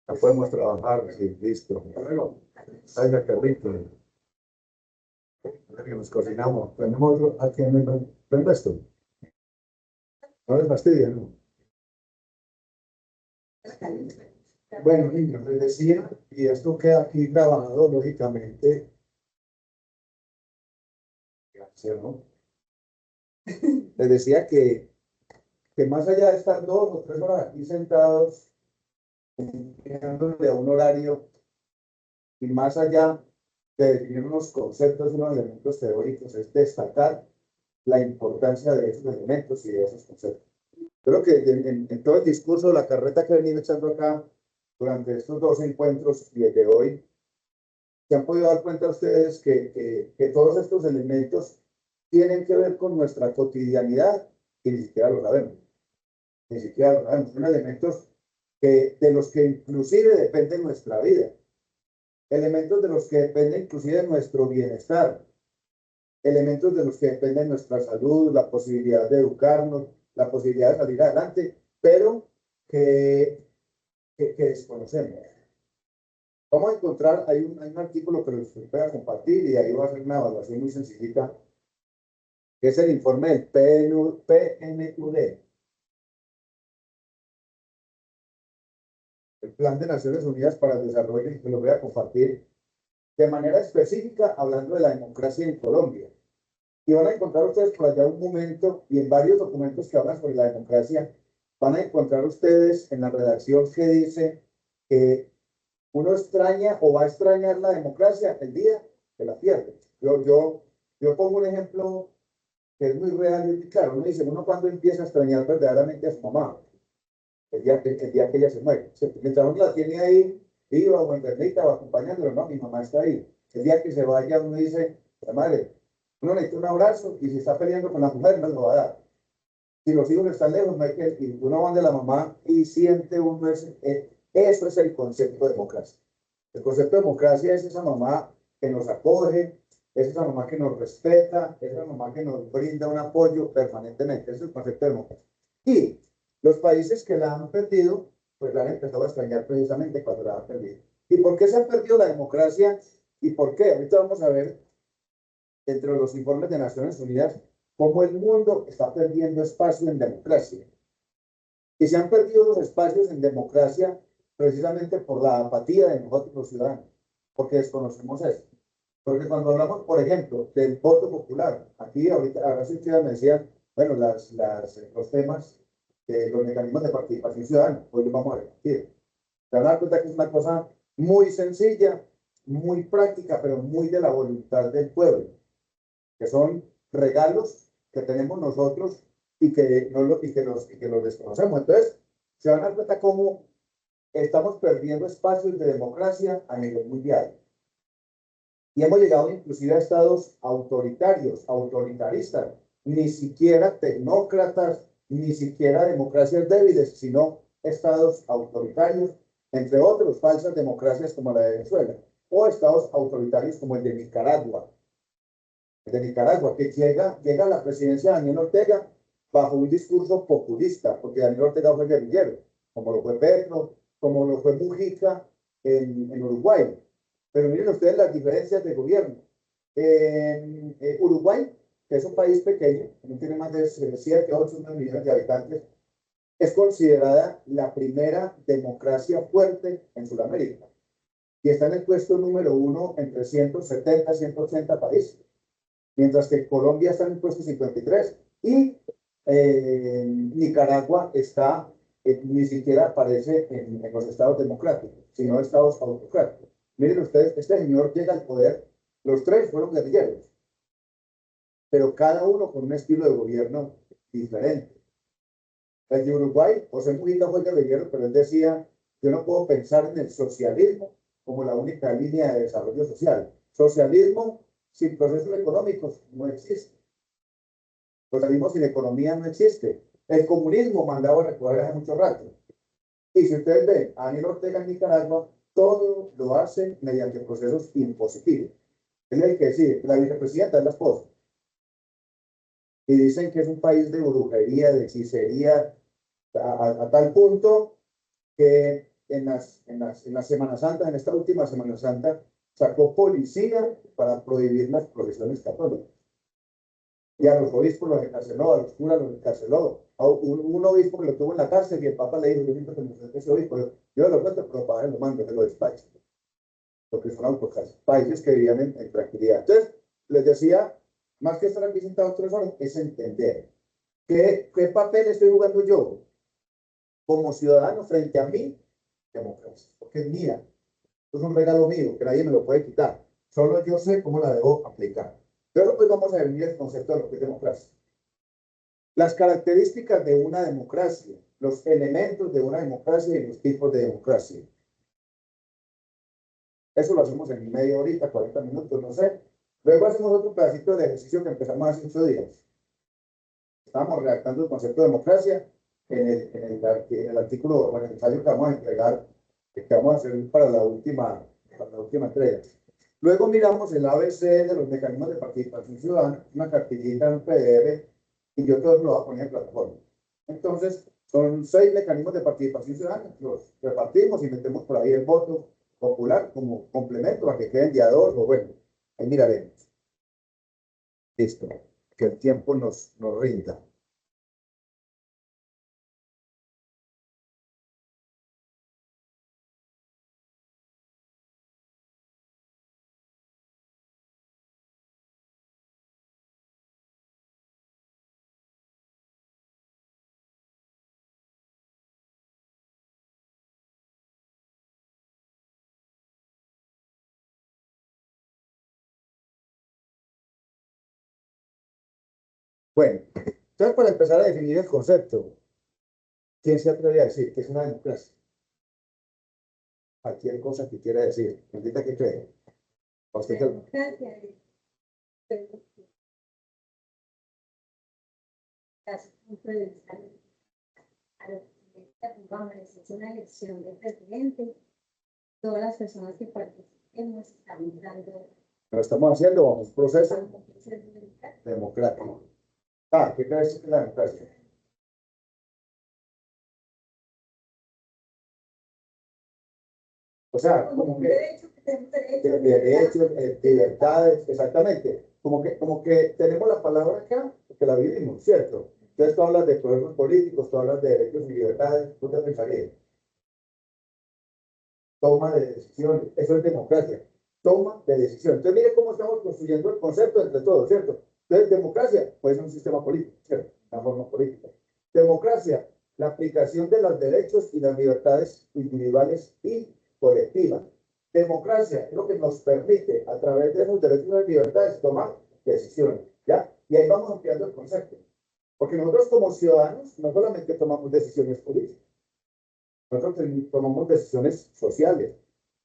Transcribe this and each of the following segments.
Ya podemos trabajar, sí, listo. Luego, salga Carlito, a ver que nos cocinamos. Tenemos otro, aquí en el, prenda esto. No les fastidia, ¿no? Bueno, niños, les decía, y esto queda aquí grabado, lógicamente, ¿no? Les decía que más allá de estar 2 o 3 horas aquí sentados, de un horario, y más allá de definir unos conceptos, unos elementos teóricos, es destacar la importancia de esos elementos y de esos conceptos. Creo que en todo el discurso, la carreta que he venido echando acá durante estos 2 encuentros y el de hoy, se han podido dar cuenta ustedes que todos estos elementos tienen que ver con nuestra cotidianidad y ni siquiera lo sabemos. Ni siquiera lo sabemos. Son elementos de los que inclusive depende nuestra vida. Elementos de los que depende inclusive nuestro bienestar. Elementos de los que depende nuestra salud, la posibilidad de educarnos, la posibilidad de salir adelante, pero que desconocemos. Vamos a encontrar, hay un artículo que les voy a compartir y ahí va a hacer una evaluación muy sencillita, que es el informe del PNUD, el Plan de Naciones Unidas para el Desarrollo, y que lo voy a compartir de manera específica hablando de la democracia en Colombia. Y van a encontrar ustedes por allá un momento, y en varios documentos que hablan sobre la democracia, van a encontrar ustedes en la redacción que dice que uno extraña o va a extrañar la democracia el día que la pierde. Yo pongo un ejemplo que es muy real y claro. Uno dice, uno cuando empieza a extrañar verdaderamente a su mamá, el día que ella se muere. Mientras uno la tiene ahí, viva o enfermita o acompañándolo, no, mi mamá está ahí. El día que se vaya, uno dice, la madre, uno necesita un abrazo y si está peleando con la mujer, no lo va a dar. Si los hijos están lejos, no hay que ir. Uno va de la mamá y siente uno eso es el concepto de democracia. El concepto de democracia es esa mamá que nos acoge, es esa mamá que nos respeta, es esa mamá que nos brinda un apoyo permanentemente. Ese es el concepto de democracia. Y los países que la han perdido, pues la han empezado a extrañar precisamente cuando la han perdido. ¿Y por qué se ha perdido la democracia? ¿Y por qué? Ahorita vamos a ver, entre los informes de Naciones Unidas, cómo el mundo está perdiendo espacio en democracia. Y se han perdido los espacios en democracia precisamente por la apatía de nosotros los ciudadanos, porque desconocemos eso. Porque cuando hablamos, por ejemplo, del voto popular, aquí ahorita, ahora sí ustedes me decían, bueno, los temas, los mecanismos de participación ciudadana, hoy los vamos a repetir. Se van a dar cuenta que es una cosa muy sencilla, muy práctica, pero muy de la voluntad del pueblo, que son regalos que tenemos nosotros y que, no lo, y que los desconocemos. Entonces, se van a dar cuenta cómo estamos perdiendo espacios de democracia a nivel mundial. Y hemos llegado inclusive a estados autoritarios, autoritaristas, ni siquiera tecnócratas, ni siquiera democracias débiles, sino estados autoritarios, entre otros, falsas democracias como la de Venezuela, o estados autoritarios como el de Nicaragua. El de Nicaragua, que llega a la presidencia de Daniel Ortega bajo un discurso populista, porque Daniel Ortega fue guerrillero, como lo fue Petro, como lo fue Mujica en Uruguay. Pero miren ustedes las diferencias de gobierno. Uruguay, que es un país pequeño, que no tiene más de 7, 8 millones de habitantes, es considerada la primera democracia fuerte en Sudamérica. Y está en el puesto número 1 entre 170, 180 países. Mientras que Colombia está en el puesto 53 y Nicaragua está, ni siquiera aparece en los estados democráticos, sino estados autocráticos. Miren ustedes, este señor llega al poder, los tres fueron guerrilleros, pero cada uno con un estilo de gobierno diferente. El de Uruguay, José Mujica fue guerrillero, pero él decía, yo no puedo pensar en el socialismo como la única línea de desarrollo social. Socialismo sin procesos económicos no existe. Socialismo sin economía no existe. El comunismo mandaba a recoger hace mucho rato. Y si ustedes ven a Daniel Ortega en Nicaragua, todo lo hace mediante procesos impositivos. Él es el que decide, la vicepresidenta es la esposa. Y dicen que es un país de brujería, de hechicería, a tal punto que en las Semanas Santas, en esta última Semana Santa, sacó policía para prohibir las procesiones católicas. Y a los obispos los encarceló, a los curas los encarceló. A un obispo que lo tuvo en la cárcel y el Papa le dijo, yo siento que me enfrente a ese obispo. Yo lo cuento, pero para él lo mando, que lo despache. Porque son autocracias, países que vivían en tranquilidad. Entonces, les decía, más que estar aquí sentados 3 horas, es entender qué papel estoy jugando yo como ciudadano frente a mi democracia. Porque es mía, es un regalo mío, que nadie me lo puede quitar. Solo yo sé cómo la debo aplicar. Luego pues vamos a definir el concepto de lo que es democracia. Las características de una democracia, los elementos de una democracia y los tipos de democracia. Eso lo hacemos en media horita, 40 minutos, no sé. Luego hacemos otro pedacito de ejercicio que empezamos hace 8 días. Estábamos redactando el concepto de democracia en el artículo, o en el ensayo que vamos a entregar, que vamos a hacer para la última entrega. Luego miramos el ABC de los mecanismos de participación ciudadana, una cartillita en un PDF, y yo todo lo voy a poner en plataforma. Entonces, son 6 mecanismos de participación ciudadana, los repartimos y metemos por ahí el voto popular como complemento para que queden de a 2, o bueno, ahí miraremos. Listo, que el tiempo nos rinda. Bueno, entonces para empezar a definir el concepto, ¿quién se atreve a decir que es una democracia? Cualquier cosa que quiera decir, ¿ahorita qué cree? ¿A usted qué? Democracia es una elección de presidente. Todas las personas que participen nos están dando. Lo estamos haciendo, vamos, proceso democrático. ¿Qué crees que es la democracia? O sea, como que derechos, libertades, exactamente. Como que tenemos la palabra acá, que la vivimos, ¿cierto? Entonces tú hablas de procesos políticos, tú hablas de derechos y libertades, ¿tú qué pensarías? Toma de decisiones, eso es democracia. Toma de decisiones. Entonces mire cómo estamos construyendo el concepto entre todos, ¿cierto? Entonces democracia puede ser un sistema político, ¿cierto? Una forma política. Democracia, la aplicación de los derechos y las libertades individuales y colectivas. Democracia es lo que nos permite, a través de esos derechos y las libertades, tomar decisiones, ¿ya? Y ahí vamos ampliando el concepto. Porque nosotros como ciudadanos no solamente tomamos decisiones políticas, nosotros tomamos decisiones sociales,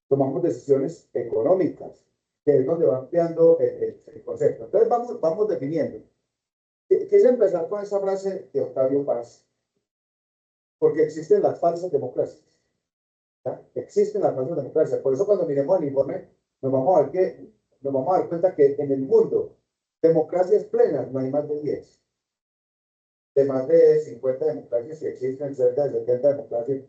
tomamos decisiones económicas, que es donde va ampliando el concepto. Entonces vamos definiendo. Quise empezar con esa frase de Octavio Paz, porque existen las falsas democracias. ¿Ya? Existen las falsas democracias. Por eso cuando miremos el informe, nos vamos a dar cuenta que en el mundo, democracias plenas no hay más de 10. De más de 50 democracias que existen, cerca de 70 democracias,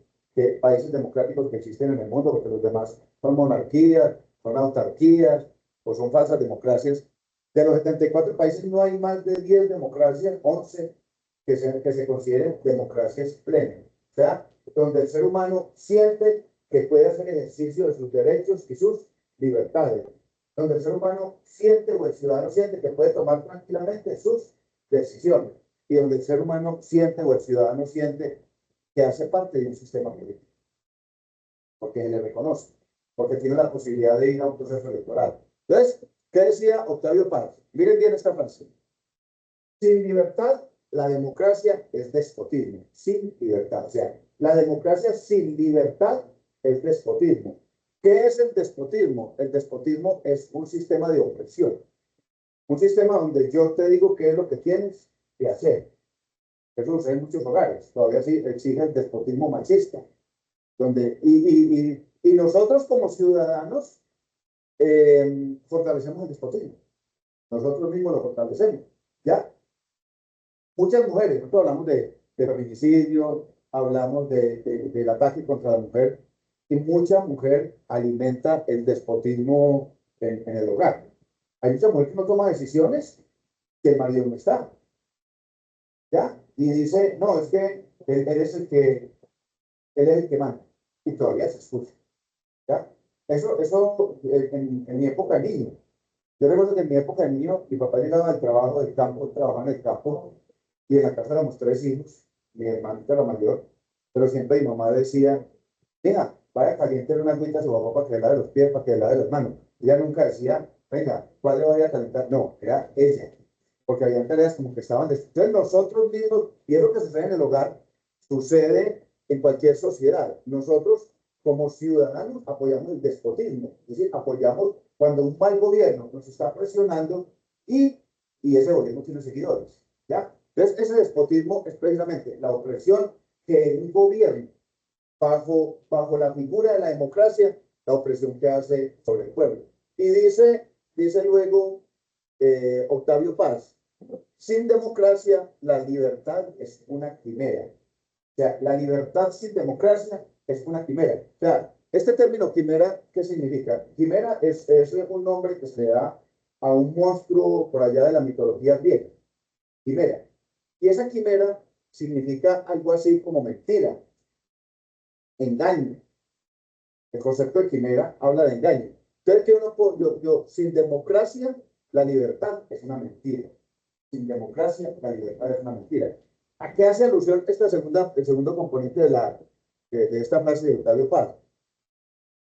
países democráticos que existen en el mundo, porque los demás son monarquías, son autarquías o son falsas democracias. De los 74 países no hay más de 10 democracias, 11 que se consideren democracias plenas. O sea, donde el ser humano siente que puede hacer ejercicio de sus derechos y sus libertades. Donde el ser humano siente o el ciudadano siente que puede tomar tranquilamente sus decisiones. Y donde el ser humano siente o el ciudadano siente que hace parte de un sistema político. Porque se le reconoce. Porque tiene la posibilidad de ir a un proceso electoral. Entonces, ¿qué decía Octavio Paz? Miren bien esta frase. Sin libertad, la democracia es despotismo. Sin libertad. O sea, la democracia sin libertad es despotismo. ¿Qué es el despotismo? El despotismo es un sistema de opresión. Un sistema donde yo te digo qué es lo que tienes que hacer. Eso sucede en muchos hogares. Todavía sí exige el despotismo machista. Donde, y nosotros como ciudadanos fortalecemos el despotismo. Nosotros mismos lo fortalecemos. ¿Ya? Muchas mujeres, nosotros hablamos de feminicidio, hablamos del ataque contra la mujer, y mucha mujer alimenta el despotismo en el hogar. Hay mucha mujer que no toma decisiones que el marido no está, ¿ya? Y dice, no, es que él es el que manda, y todavía se escucha, ¿ya? Eso en mi época de niño. Yo recuerdo que en mi época de niño, mi papá llegaba del trabajo del campo, trabajaba en el campo, y en la casa éramos 3 hijos, mi hermanita la mayor, pero siempre mi mamá decía, venga, vaya caliente una agüita a su papá para que le lave los pies, para que le lave las manos. Ella nunca decía, venga, ¿cuál le voy a calentar? No, era ella, porque había tareas como que estaban... Entonces nosotros mismos, y es lo que sucede en el hogar, sucede en cualquier sociedad. Nosotros, como ciudadanos, apoyamos el despotismo, es decir, apoyamos cuando un mal gobierno nos está presionando y ese gobierno tiene seguidores, ¿ya? Entonces, ese despotismo es precisamente la opresión que un gobierno, bajo la figura de la democracia, la opresión que hace sobre el pueblo. Y dice luego Octavio Paz, sin democracia, la libertad es una quimera. O sea, la libertad sin democracia es una quimera. O sea, este término quimera, ¿qué significa? Quimera es un nombre que se da a un monstruo por allá de la mitología griega. Quimera. Y esa quimera significa algo así como mentira, engaño. El concepto de quimera habla de engaño. Entonces, que sin democracia, la libertad es una mentira. Sin democracia, la libertad es una mentira. ¿A qué hace alusión el segundo componente de esta frase de Octavio Paz?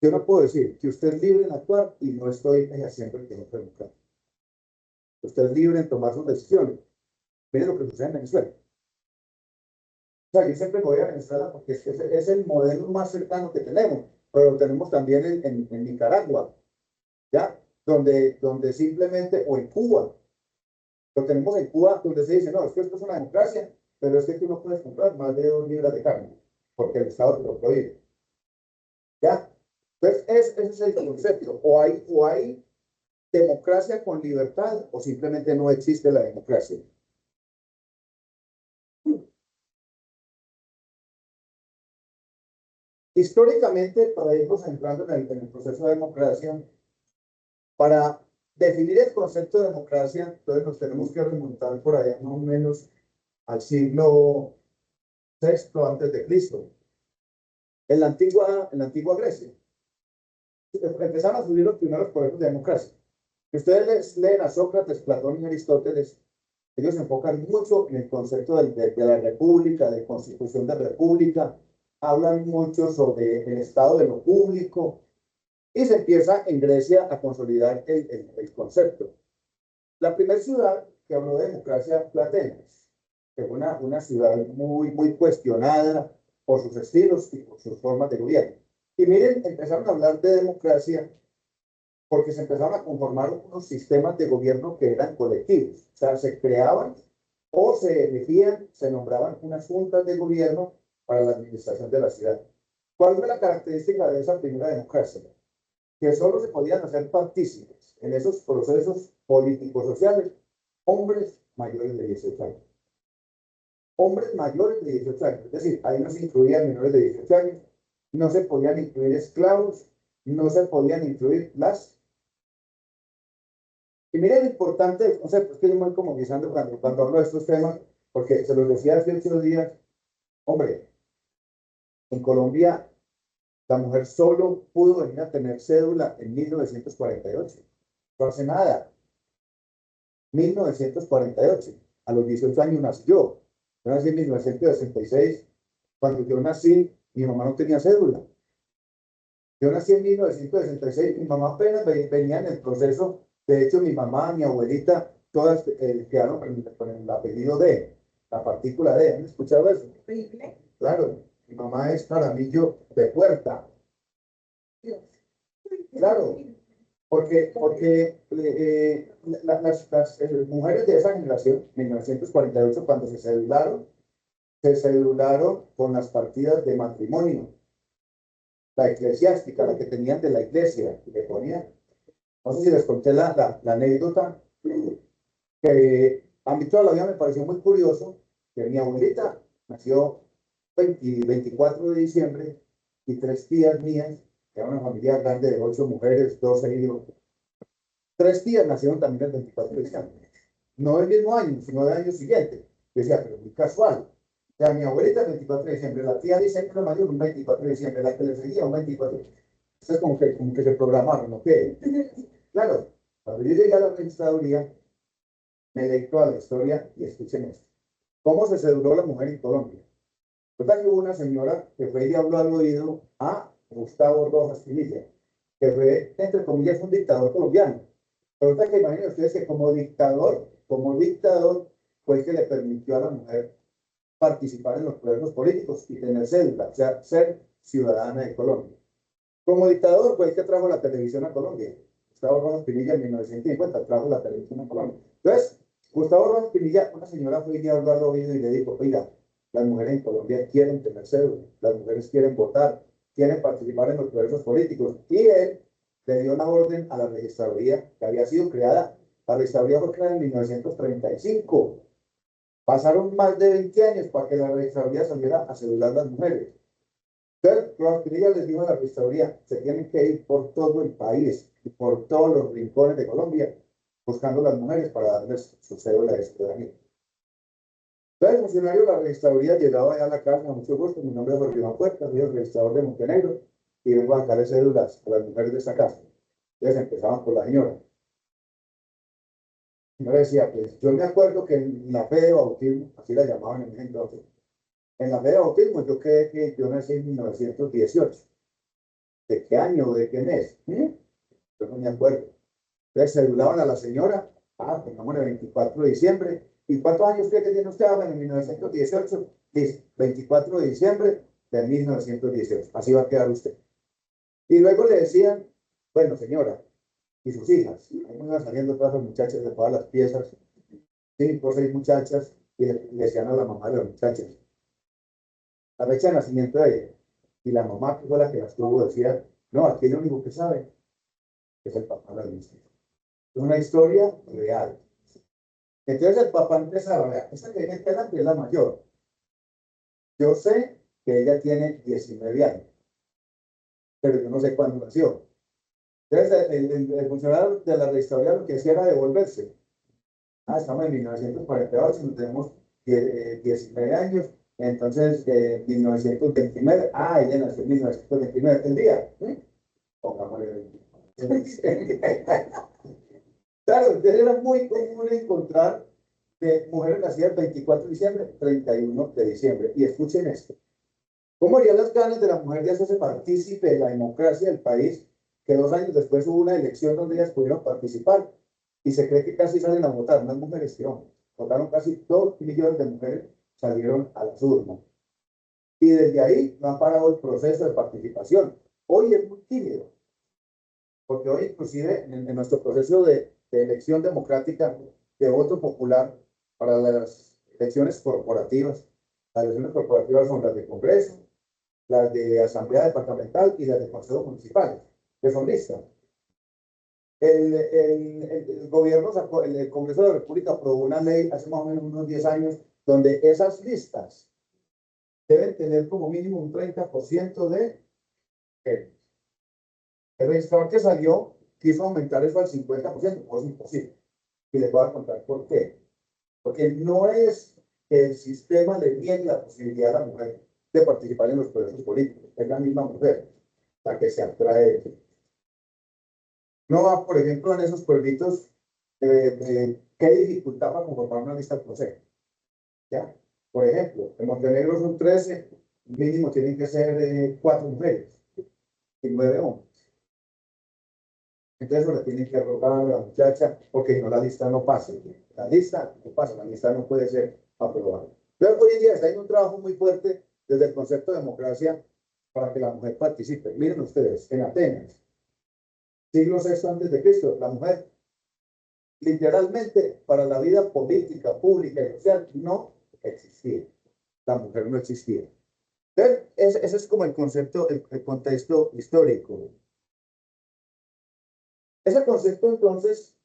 Yo no puedo decir que usted es libre en actuar y no estoy ejerciendo el tiempo democrático. Usted es libre en tomar sus decisiones. Mire lo que sucede en Venezuela. O sea, yo siempre voy a Venezuela porque es el modelo más cercano que tenemos, pero lo tenemos también en Nicaragua, ¿ya? Donde simplemente, o en Cuba, lo tenemos en Cuba, donde se dice, no, es que esto es una democracia, pero es que tú no puedes comprar más de 2 libras de carne, porque el Estado te lo prohíbe. ¿Ya? Entonces, ese es el concepto. O hay democracia con libertad, o simplemente no existe la democracia. Históricamente, para irnos entrando en el proceso de democracia, para definir el concepto de democracia, entonces nos tenemos que remontar por allá más o menos al siglo VI antes de Cristo, en la antigua Grecia. Empezaron a surgir los primeros proyectos de democracia. Si ustedes leen a Sócrates, Platón y Aristóteles, ellos se enfocan mucho en el concepto de la república, de constitución de república, hablan mucho sobre el estado de lo público, y se empieza en Grecia a consolidar el concepto. La primera ciudad que habló de democracia fue Atenas, que fue una ciudad muy, muy cuestionada por sus estilos y por sus formas de gobierno. Y miren, empezaron a hablar de democracia porque se empezaron a conformar unos sistemas de gobierno que eran colectivos. O sea, se creaban o se elegían, se nombraban unas juntas de gobierno para la administración de la ciudad. ¿Cuál fue la característica de esa primera democracia? Que solo se podían hacer partícipes en esos procesos políticos sociales hombres mayores de 18 años. Hombres mayores de 18 años, es decir, ahí no se incluían menores de 18 años, no se podían incluir esclavos, no se podían incluir las... Y miren lo importante, no sé, pues que yo me voy como guisando cuando hablo de estos temas, porque se los decía hace 8 días, hombre, en Colombia la mujer solo pudo venir a tener cédula en 1948. No hace nada. 1948. A los 18 años nací yo. Yo nací en 1966. Cuando yo nací, mi mamá no tenía cédula. Yo nací en 1966. Mi mamá apenas venía en el proceso. De hecho, mi mamá, mi abuelita, todas quedaron con el apellido de, la partícula de. ¿Han escuchado eso? Claro. Mi mamá es Jaramillo de Puerta. Claro, porque las mujeres de esa generación, 1948, cuando se cedularon con las partidas de matrimonio, la eclesiástica, la que tenían de la iglesia, que le ponían. No sé si les conté la anécdota, que a mí toda la vida me pareció muy curioso, que mi abuelita nació 24 de diciembre y 3 tías mías, que era una familia grande de 8 mujeres, 12 hijos. 3 tías nacieron también el 24 de diciembre. No el mismo año, sino del año siguiente. Yo decía, pero muy casual. O sea, mi abuelita el 24 de diciembre, la tía Vicente mayor un 24 de diciembre, la que le seguía un 24 de diciembre. Entonces como que se programaron, ¿ok? Claro, cuando yo llegué a la registraduría, me leí toda la historia y escuchen esto. ¿Cómo se ceduló la mujer en Colombia? Resulta que hubo una señora que fue y habló al oído a Gustavo Rojas Pinilla, que fue, entre comillas, un dictador colombiano. Resulta que imaginen ustedes que como dictador, fue el que le permitió a la mujer participar en los procesos políticos y tener cédula, o sea, ser ciudadana de Colombia. Como dictador fue el que trajo la televisión a Colombia. Gustavo Rojas Pinilla en 1950 trajo la televisión a Colombia. Entonces, Gustavo Rojas Pinilla, una señora fue y habló al oído y le dijo, oiga, las mujeres en Colombia quieren tener cédula, las mujeres quieren votar, quieren participar en los procesos políticos. Y él le dio una orden a la registraduría que había sido creada. La registraduría fue creada en 1935. Pasaron más de 20 años para que la registraduría saliera a cedular las mujeres. Entonces, Rojas Pinilla les dijo a la registraduría, se tienen que ir por todo el país y por todos los rincones de Colombia buscando las mujeres para darles su cédula de ciudadanía. Entonces, el funcionario de la registraduría llegaba allá a la casa, mucho gusto, mi nombre es Jorge Iván Puerta, soy el registrador de Montenegro y vengo a sacarle cédulas a las mujeres de esta casa. Entonces empezaban por la señora. Yo decía, pues yo me acuerdo que en la fe de bautismo, así la llamaban en ese entonces, en la fe de bautismo yo quedé que yo nací en 1918. ¿De qué año? ¿De qué mes? Yo no me acuerdo. Entonces cedulaban a la señora, pongámosle 24 de diciembre. ¿Y cuántos años cree que tiene usted ahora en 1918? Dice, 24 de diciembre de 1918. Así va a quedar usted. Y luego le decían, bueno, señora, y sus hijas. Ahí me iban saliendo todas las muchachas de todas las piezas, 5 o 6 muchachas, y le decían a la mamá de las muchachas, la fecha de nacimiento de ella. Y la mamá, que fue la que las tuvo, decía, no, aquí lo único que sabe es el papá de la niña. Es una historia real. Entonces el papá empezaba, vea, esta que viene delante es la mayor. Yo sé que ella tiene 19 años, pero yo no sé cuándo nació. Entonces el funcionario de la registraduría lo que hacía era devolverse. Estamos en 1948, no tenemos 19 años, entonces 1929, ella nació en 1929, el día. Pongámosle 29. Claro, entonces era muy común encontrar mujeres nacidas el 24 de diciembre, 31 de diciembre. Y escuchen esto. ¿Cómo harían las ganas de la mujer de hacerse partícipe de la democracia del país? Que 2 años después hubo una elección donde ellas pudieron participar y se cree que casi salen a votar, más mujeres que hombres. Votaron casi 2 millones de mujeres, salieron a las urnas. Y desde ahí no ha parado el proceso de participación. Hoy es muy tímido, porque hoy inclusive en nuestro proceso de elección democrática de voto popular para las elecciones corporativas, las elecciones corporativas son las de Congreso, las de Asamblea Departamental y las de Consejo Municipal, que son listas. El gobierno sacó, el Congreso de la República aprobó una ley hace más o menos unos 10 años donde esas listas deben tener como mínimo un 30% de mujeres. El registrador que salió quiso aumentar eso al 50%, pues es imposible. Y les voy a contar por qué. Porque no es que el sistema le niegue la posibilidad a la mujer de participar en los procesos políticos. Es la misma mujer la que se atrae. No va, por ejemplo, en esos pueblitos, qué dificultad para conformar una lista del consejo. ¿Ya? Por ejemplo, en Montenegro son 13, mínimo tienen que ser 4 mujeres y 9 hombres. Entonces, le tienen que rogar a la muchacha porque no, la lista no pasa. La lista no pasa, la lista no puede ser aprobada. Pero hoy en día está en un trabajo muy fuerte desde el concepto de democracia para que la mujer participe. Miren ustedes, en Atenas, siglo VI antes de Cristo, la mujer literalmente para la vida política, pública y social no existía. La mujer no existía. Entonces, ese es como el concepto, el contexto histórico. Ese concepto, entonces,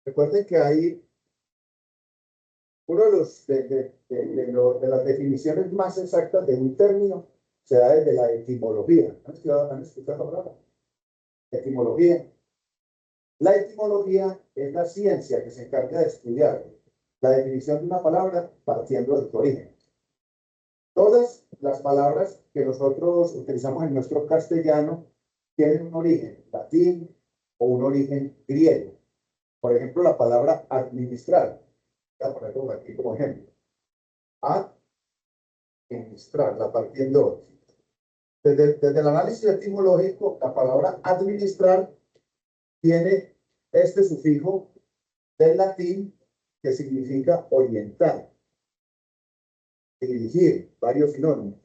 recuerden que hay uno de de las definiciones más exactas de un término se da desde la etimología. ¿Han escuchado hablar? Etimología. La etimología es la ciencia que se encarga de estudiar la definición de una palabra partiendo de su origen. Todas las palabras que nosotros utilizamos en nuestro castellano tienen un origen latín o un origen griego. Por ejemplo, la palabra administrar. Voy a ponerlo aquí como ejemplo. Administrar, la partiendo. Desde el análisis etimológico, la palabra administrar tiene este sufijo del latín que significa orientar, dirigir, varios sinónimos.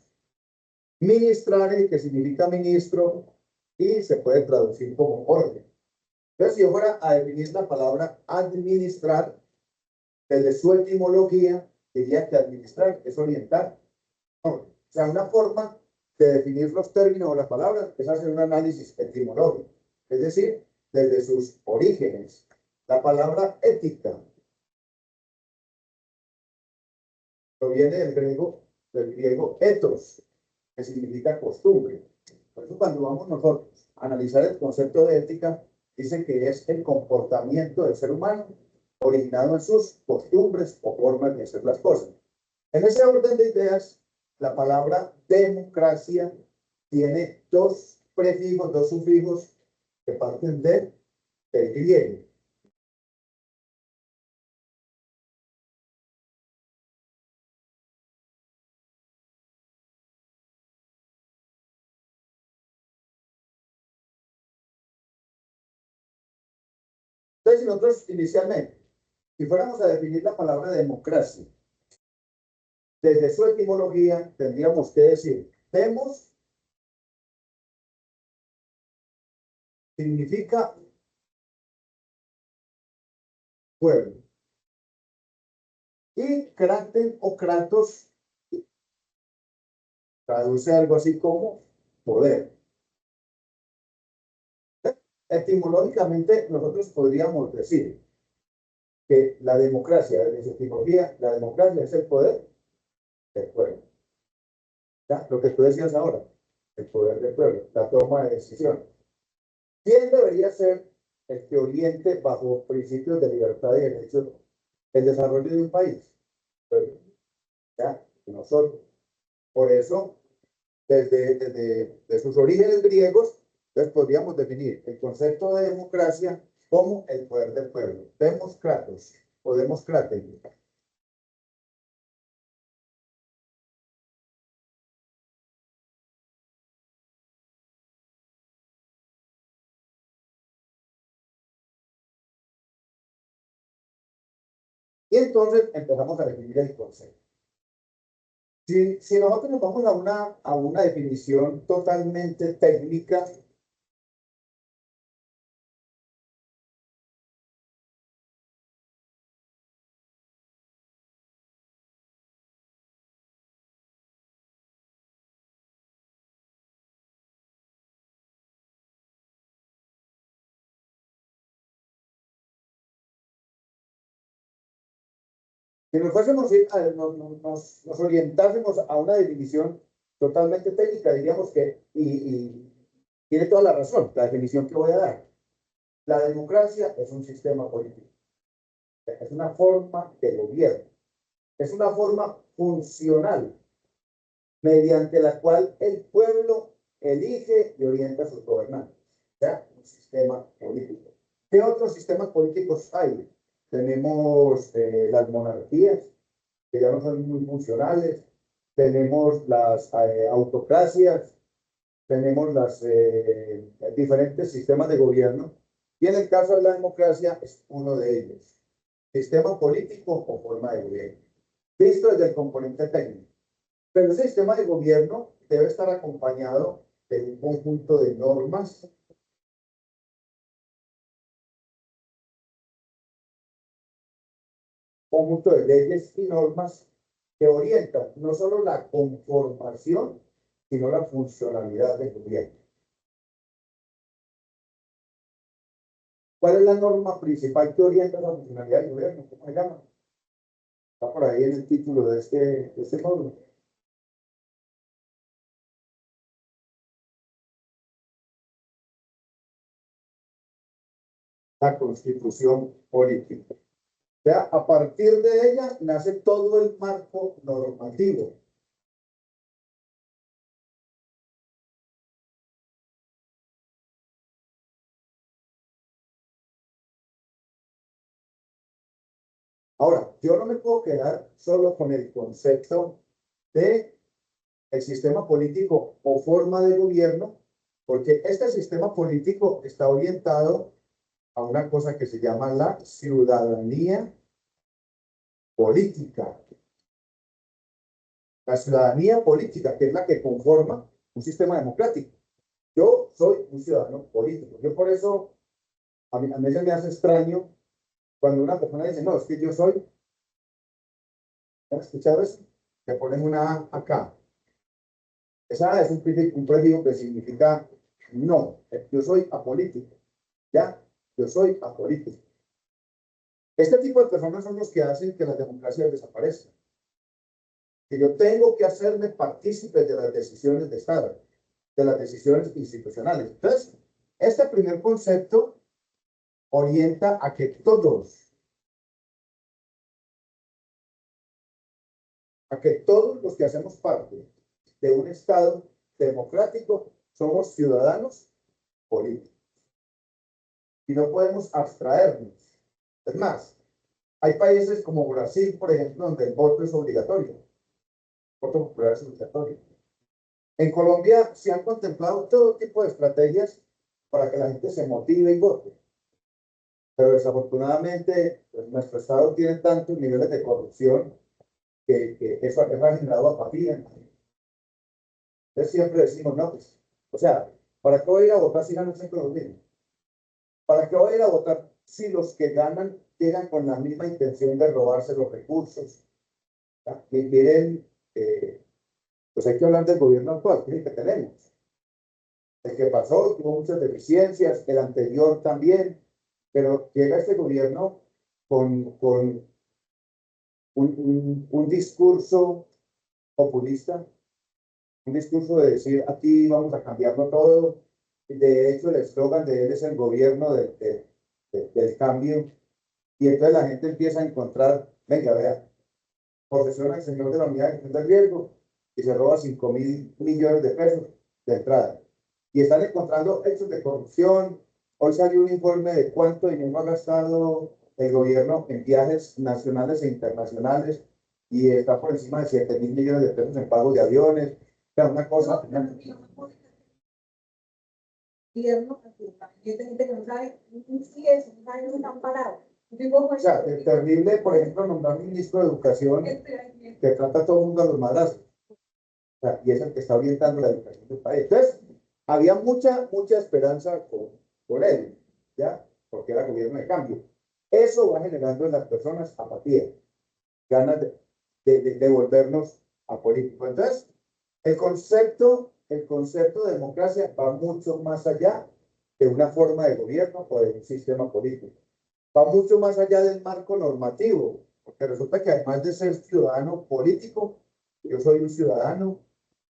Ministrare, que significa ministro, y se puede traducir como orden. Entonces, si yo fuera a definir la palabra administrar, desde su etimología, diría que administrar es orientar. O sea, una forma de definir los términos o las palabras es hacer un análisis etimológico, es decir, desde sus orígenes. La palabra ética proviene del griego ethos, que significa costumbre. Por eso cuando vamos nosotros a analizar el concepto de ética, dice que es el comportamiento del ser humano originado en sus costumbres o formas de hacer las cosas. En ese orden de ideas, la palabra democracia tiene dos prefijos, dos sufijos que parten del griego. Entonces, si nosotros inicialmente, si fuéramos a definir la palabra democracia, desde su etimología tendríamos que decir, demos significa pueblo. Y kraten o kratos traduce algo así como poder. Etimológicamente, nosotros podríamos decir que la democracia, desde su etimología, la democracia es el poder del pueblo. ¿Ya? Lo que tú decías ahora, el poder del pueblo, la toma de decisión. ¿Quién debería ser el que oriente bajo principios de libertad y derechos el desarrollo de un país? Pues, ¿ya? Nosotros. Por eso, desde sus orígenes griegos, entonces podríamos definir el concepto de democracia como el poder del pueblo. Demoskratos o demoskrates. Y entonces empezamos a definir el concepto. Si nosotros nos vamos a una definición totalmente técnica, si nos fuésemos nos orientásemos a una definición totalmente técnica, diríamos que, y tiene toda la razón, la definición que voy a dar. La democracia es un sistema político, es una forma de gobierno, es una forma funcional mediante la cual el pueblo elige y orienta a sus gobernantes. O sea, un sistema político. ¿Qué otros sistemas políticos hay? Tenemos las monarquías, que ya no son muy funcionales, tenemos las autocracias, tenemos los diferentes sistemas de gobierno, y en el caso de la democracia es uno de ellos. Sistema político o forma de gobierno, visto desde el componente técnico. Pero ese sistema de gobierno debe estar acompañado de un conjunto de normas, conjunto de leyes y normas que orientan no solo la conformación, sino la funcionalidad del gobierno. ¿Cuál es la norma principal que orienta la funcionalidad del gobierno? ¿Cómo se llama? Está por ahí en el título de este módulo. La constitución política. O sea, a partir de ella nace todo el marco normativo. Ahora, yo no me puedo quedar solo con el concepto de el sistema político o forma de gobierno, porque este sistema político está orientado a una cosa que se llama la ciudadanía política. La ciudadanía política, que es la que conforma un sistema democrático. Yo soy un ciudadano político. Yo por eso, a mí se me hace extraño cuando una persona dice, no, es que yo soy, ¿has escuchado eso? Que ponen una A acá. Esa es un prefijo que significa no, yo soy apolítico, ¿ya? Yo soy apolítico. Este tipo de personas son los que hacen que las democracias desaparezcan. Que yo tengo que hacerme partícipe de las decisiones de Estado, de las decisiones institucionales. Entonces, este primer concepto orienta a que todos los que hacemos parte de un Estado democrático somos ciudadanos políticos. Y no podemos abstraernos. Es más, hay países como Brasil, por ejemplo, donde el voto es obligatorio. El voto popular es obligatorio. En Colombia se han contemplado todo tipo de estrategias para que la gente se motive y vote. Pero desafortunadamente, pues, nuestro Estado tiene tantos niveles de corrupción que eso ha generado apatía. Entonces siempre decimos, no, pues, o sea, ¿para qué voy a ir a votar si ganan siempre los mismos? ¿Para qué voy a ir a votar si los que ganan llegan con la misma intención de robarse los recursos? Y miren, pues hay que hablar del gobierno actual, que tenemos. El que pasó tuvo muchas deficiencias, el anterior también, pero llega este gobierno con un discurso populista, un discurso de decir aquí vamos a cambiarlo todo. De hecho, el eslogan de él es el gobierno del cambio. Y entonces la gente empieza a encontrar, venga, vea, posesiona el señor de la unidad de gestión del riesgo y se roba 5.000 millones de pesos de entrada. Y están encontrando hechos de corrupción. Hoy salió un informe de cuánto dinero ha gastado el gobierno en viajes nacionales e internacionales y está por encima de 7.000 millones de pesos en pagos de aviones. O sea, una cosa. Gobierno, hay gente que no sabe si es, no sabe dónde están parados. O sea, es terrible, por ejemplo, nombrar un ministro de Educación que trata a todo el mundo a los madrazos. O sea, y es el que está orientando la educación del país. Entonces, había mucha esperanza con él, ¿ya? Porque era gobierno de cambio. Eso va generando en las personas apatía, ganas de volvernos apolíticos. Entonces, el concepto de democracia va mucho más allá de una forma de gobierno o de un sistema político. Va mucho más allá del marco normativo, porque resulta que además de ser ciudadano político, yo soy un ciudadano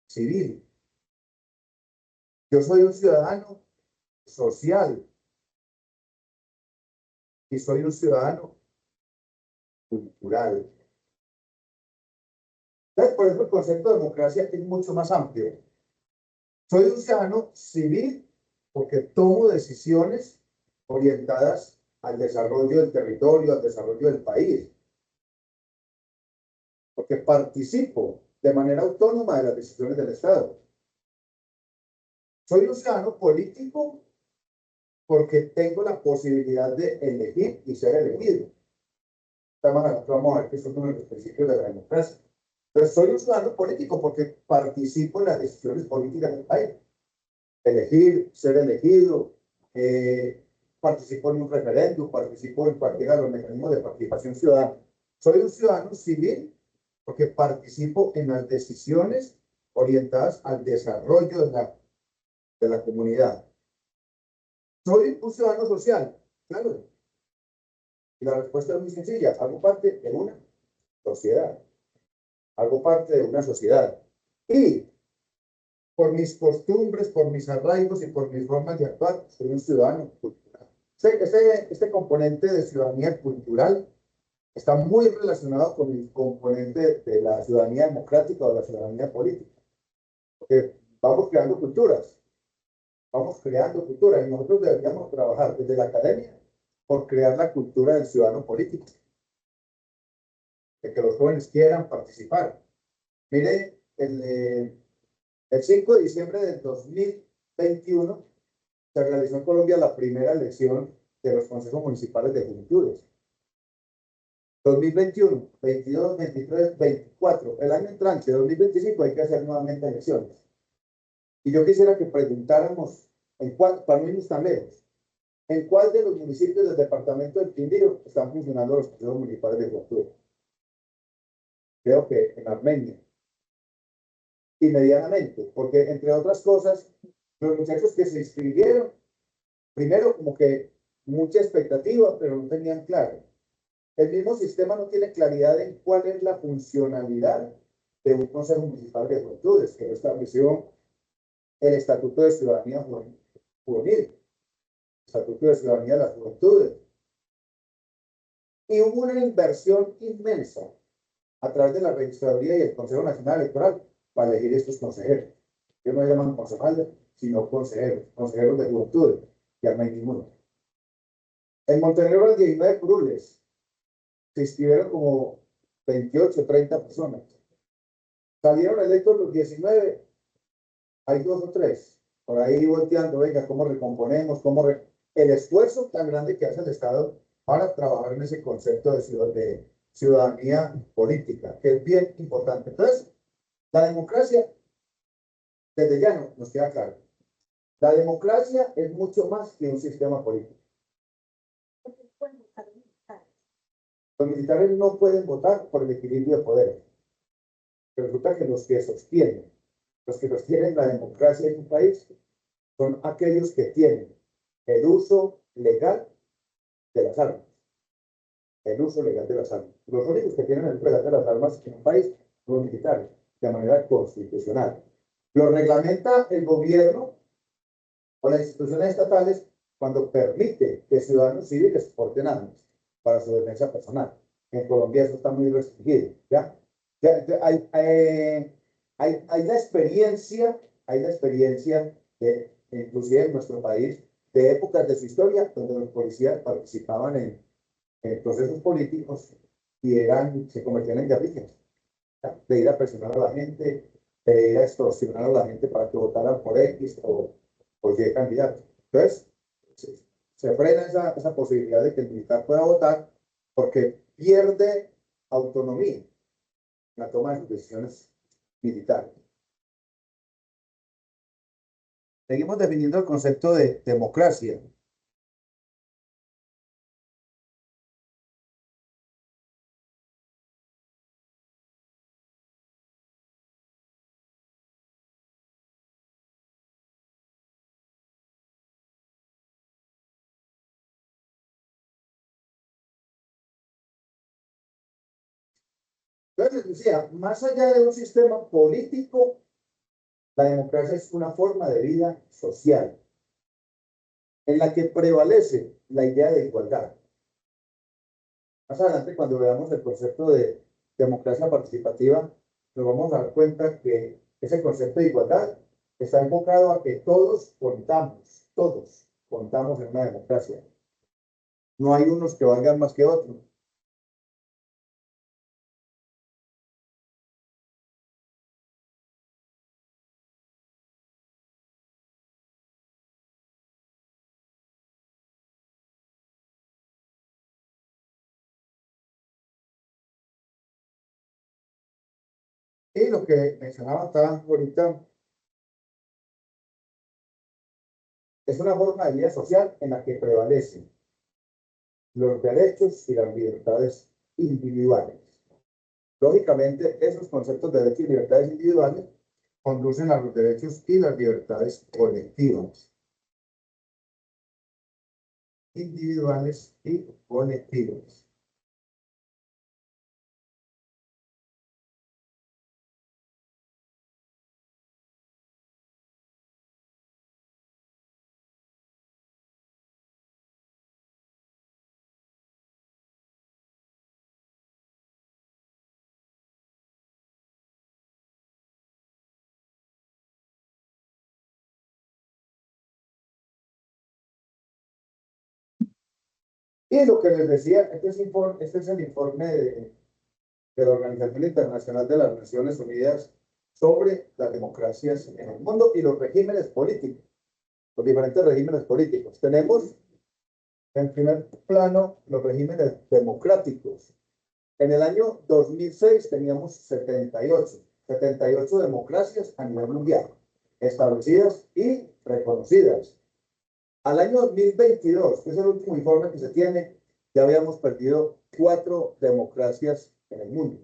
civil. Yo soy un ciudadano social y soy un ciudadano cultural. Entonces, por eso el concepto de democracia es mucho más amplio. Soy un ciudadano civil porque tomo decisiones orientadas al desarrollo del territorio, al desarrollo del país. Porque participo de manera autónoma de las decisiones del Estado. Soy un ciudadano político porque tengo la posibilidad de elegir y ser elegido. Vamos a ver que son uno de los principios de la democracia. Pero soy un ciudadano político porque participo en las decisiones políticas del país. Elegir, ser elegido, participo en un referéndum, participo en cualquiera de los mecanismos de participación ciudadana. Soy un ciudadano civil porque participo en las decisiones orientadas al desarrollo de la comunidad. Soy un ciudadano social, claro. Y la respuesta es muy sencilla, hago parte de una sociedad, hago parte de una sociedad. Y por mis costumbres, por mis arraigos y por mis formas de actuar, soy un ciudadano cultural. Este componente de ciudadanía cultural está muy relacionado con el componente de la ciudadanía democrática o la ciudadanía política. Porque vamos creando culturas, y nosotros deberíamos trabajar desde la academia por crear la cultura del ciudadano político, de que los jóvenes quieran participar. Mire, el 5 de diciembre del 2021 se realizó en Colombia la primera elección de los consejos municipales de juventudes. 2021, 22, 23, 24, el año entrante, 2025, hay que hacer nuevamente elecciones. Y yo quisiera que preguntáramos, para no irnos tan lejos, ¿en cuál de los municipios del departamento del Quindío están funcionando los consejos municipales de juventud? Creo que en Armenia. Y medianamente, porque entre otras cosas, los muchachos que se inscribieron, primero como que mucha expectativa, pero no tenían claro. El mismo sistema no tiene claridad en cuál es la funcionalidad de un Consejo Municipal de Juventudes, que lo estableció el Estatuto de Ciudadanía Juvenil, Estatuto de Ciudadanía de las Juventudes. Y hubo una inversión inmensa a través de la Registraduría y el Consejo Nacional Electoral para elegir estos consejeros. Ellos no llaman concejales, sino consejeros de juventudes, ya no hay ninguno. En Montenegro, el 19 curules, se inscribieron como 28, 30 personas. Salieron electos los 19, hay 2 o 3, por ahí volteando, venga, ¿cómo recomponemos? El esfuerzo tan grande que hace el Estado para trabajar en ese concepto de ciudadanía política, que es bien importante. Entonces, la democracia, desde ya nos queda claro, la democracia es mucho más que un sistema político. Los militares no pueden votar por el equilibrio de poderes. Pero resulta que los que sostienen la democracia en un país son aquellos que tienen el uso legal de las armas. El uso legal de las armas. Los únicos que tienen el uso legal de las armas en un país son los militares, de manera constitucional. Lo reglamenta el gobierno o las instituciones estatales cuando permite que ciudadanos civiles porten armas para su defensa personal. En Colombia eso está muy restringido, ¿ya? Hay la experiencia, inclusive en nuestro país, de épocas de su historia donde los policías participaban en procesos políticos y se convertían en guerrillas, de ir a presionar a la gente, de ir a extorsionar a la gente para que votaran por X o Y candidato. Entonces, se frena esa posibilidad de que el militar pueda votar porque pierde autonomía en la toma de sus decisiones militares. Seguimos definiendo el concepto de democracia. Entonces, les decía, más allá de un sistema político, la democracia es una forma de vida social en la que prevalece la idea de igualdad. Más adelante, cuando veamos el concepto de democracia participativa, nos vamos a dar cuenta que ese concepto de igualdad está enfocado a que todos contamos en una democracia. No hay unos que valgan más que otros. Y lo que mencionaba hasta ahorita es una forma de vida social en la que prevalecen los derechos y las libertades individuales. Lógicamente, esos conceptos de derechos y libertades individuales conducen a los derechos y las libertades colectivas. Individuales y colectivas. Y lo que les decía, este es el informe de la Organización Internacional de las Naciones Unidas sobre las democracias en el mundo y los regímenes políticos, los diferentes regímenes políticos. Tenemos en primer plano los regímenes democráticos. En el año 2006 teníamos 78 democracias a nivel mundial, establecidas y reconocidas. Al año 2022, que es el último informe que se tiene, ya habíamos perdido 4 democracias en el mundo.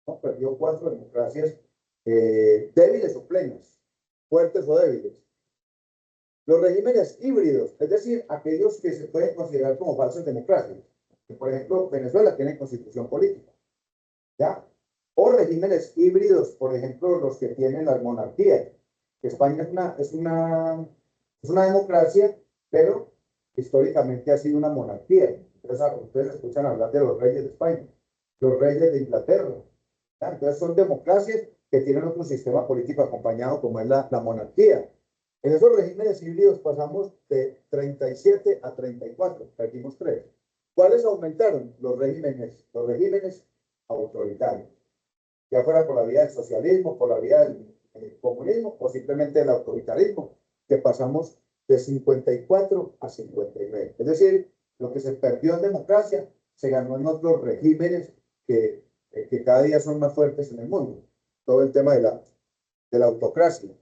¿No? Perdió 4 democracias débiles o plenas, fuertes o débiles. Los regímenes híbridos, es decir, aquellos que se pueden considerar como falsas democracias. Que, por ejemplo, Venezuela tiene constitución política. ¿Ya? O regímenes híbridos, por ejemplo, los que tienen las monarquías. España es una democracia, pero históricamente ha sido una monarquía. Entonces, ustedes escuchan hablar de los reyes de España, los reyes de Inglaterra. ¿Ya? Entonces, son democracias que tienen otro sistema político acompañado, como es la monarquía. En esos regímenes híbridos pasamos de 37 a 34, perdimos 3. ¿Cuáles aumentaron? Los regímenes autoritarios, ya fuera por la vía del socialismo, por la vía del comunismo o simplemente el autoritarismo, que pasamos de 54 a 59. Es decir, lo que se perdió en democracia se ganó en otros regímenes que cada día son más fuertes en el mundo. Todo el tema de la autocracia.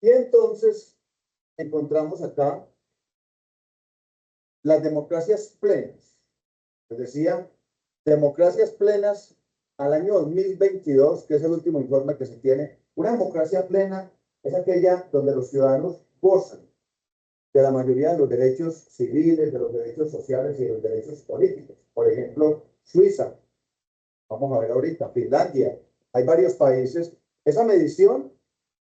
Y entonces encontramos acá las democracias plenas. Les decía, democracias plenas al año 2022, que es el último informe que se tiene. Una democracia plena es aquella donde los ciudadanos gozan de la mayoría de los derechos civiles, de los derechos sociales y de los derechos políticos. Por ejemplo, Suiza, vamos a ver ahorita, Finlandia, hay varios países. Esa medición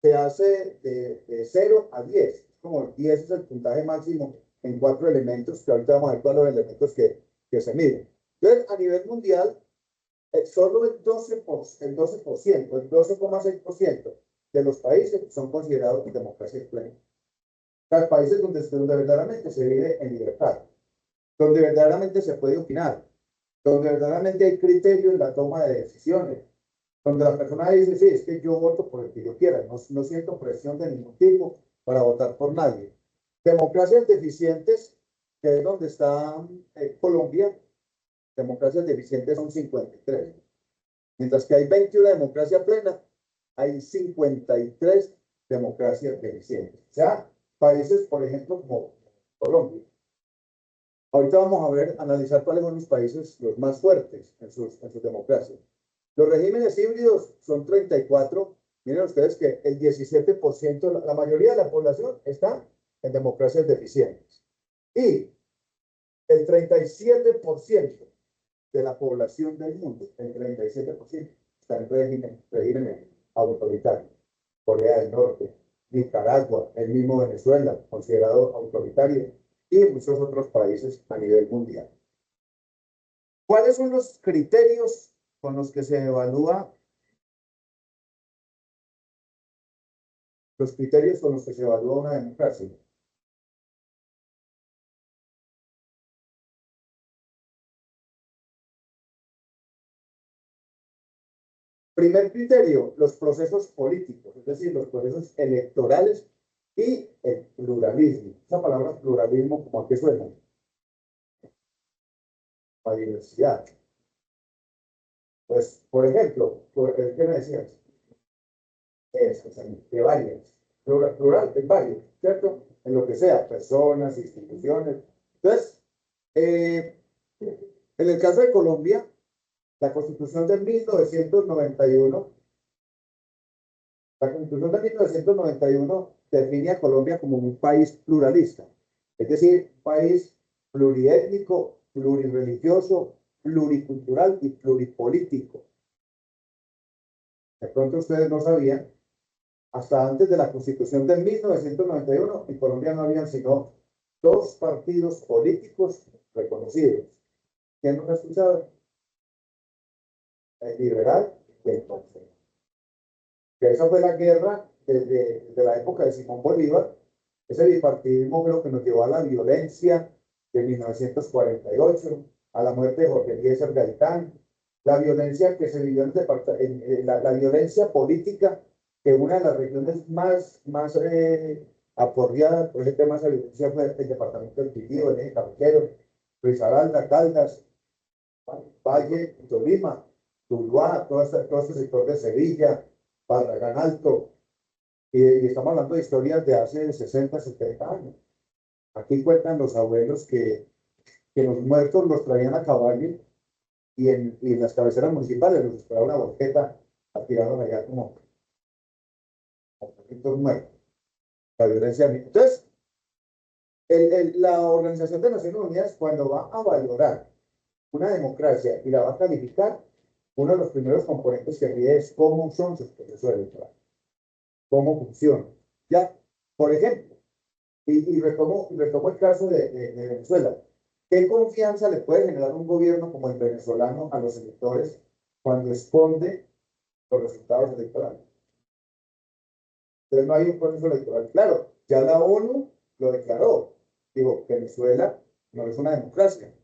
se hace de 0 a 10. Como 10 es el puntaje máximo en 4 elementos, que ahorita vamos a ver cuáles son los elementos que se miden. Entonces, a nivel mundial, solo el 12%, el 12,6% de los países son considerados democracias plenas. Los países donde verdaderamente se vive en libertad, donde verdaderamente se puede opinar, donde verdaderamente hay criterio en la toma de decisiones, donde la persona dice, sí, es que yo voto por el que yo quiera, no siento presión de ningún tipo para votar por nadie. Democracias deficientes, que es donde está Colombia, democracias deficientes son 53. Mientras que hay 21 democracias plenas, hay 53 democracias deficientes. O sea, países, por ejemplo, como Colombia. Ahorita vamos a analizar cuáles son los países los más fuertes en sus democracias. Los regímenes híbridos son 34. Miren ustedes que el 17%, la mayoría de la población está en democracias deficientes. Y el 37% de la población del mundo, el 37%, está en regímenes autoritarios. Corea del Norte, Nicaragua, el mismo Venezuela, considerado autoritario, y muchos otros países a nivel mundial. ¿Cuáles son los criterios con los que se evalúa? Los criterios con los que se evalúa una democracia. Primer criterio, los procesos políticos, es decir, los procesos electorales y el pluralismo. Esa palabra pluralismo, ¿cómo a qué suena? A diversidad. Pues, por ejemplo, ¿qué me decías? De varias. Plural, de varios, ¿cierto? En lo que sea, personas, instituciones. Entonces, en el caso de Colombia, la Constitución de 1991, define a Colombia como un país pluralista, es decir, un país pluriétnico, plurirreligioso, pluricultural y pluripolítico. De pronto ustedes no sabían, hasta antes de la Constitución de 1991, en Colombia no habían sino 2 partidos políticos reconocidos. ¿Quién nos ha escuchado? El liberal y el conservador. Que esa fue la guerra desde la época de Simón Bolívar. Ese bipartidismo creo que nos llevó a la violencia de 1948, a la muerte de Jorge Eliezer Gaitán, la violencia que se vivió la violencia política, que una de las regiones más aporreadas por ese tema de violencia fue el departamento del Quindío, el eje cafetero, Risaralda, Caldas, Valle, Tolima, Tuluá, todo este sector de Sevilla, Barragán Alto, y estamos hablando de historias de hace 60, 70 años. Aquí cuentan los abuelos que los muertos los traían a caballo y en las cabeceras municipales los esperaba una volqueta a tirarlos allá como muertos. La violencia. Entonces, la Organización de Naciones Unidas, cuando va a valorar una democracia y la va a calificar, uno de los primeros componentes que mide es cómo son sus procesos electorales, cómo funcionan. Ya, por ejemplo, y retomo el caso de Venezuela. ¿Qué confianza le puede generar un gobierno como el venezolano a los electores cuando esconde los resultados electorales? Entonces no hay un proceso electoral. Claro, ya la ONU lo declaró. Digo, Venezuela no es una democracia,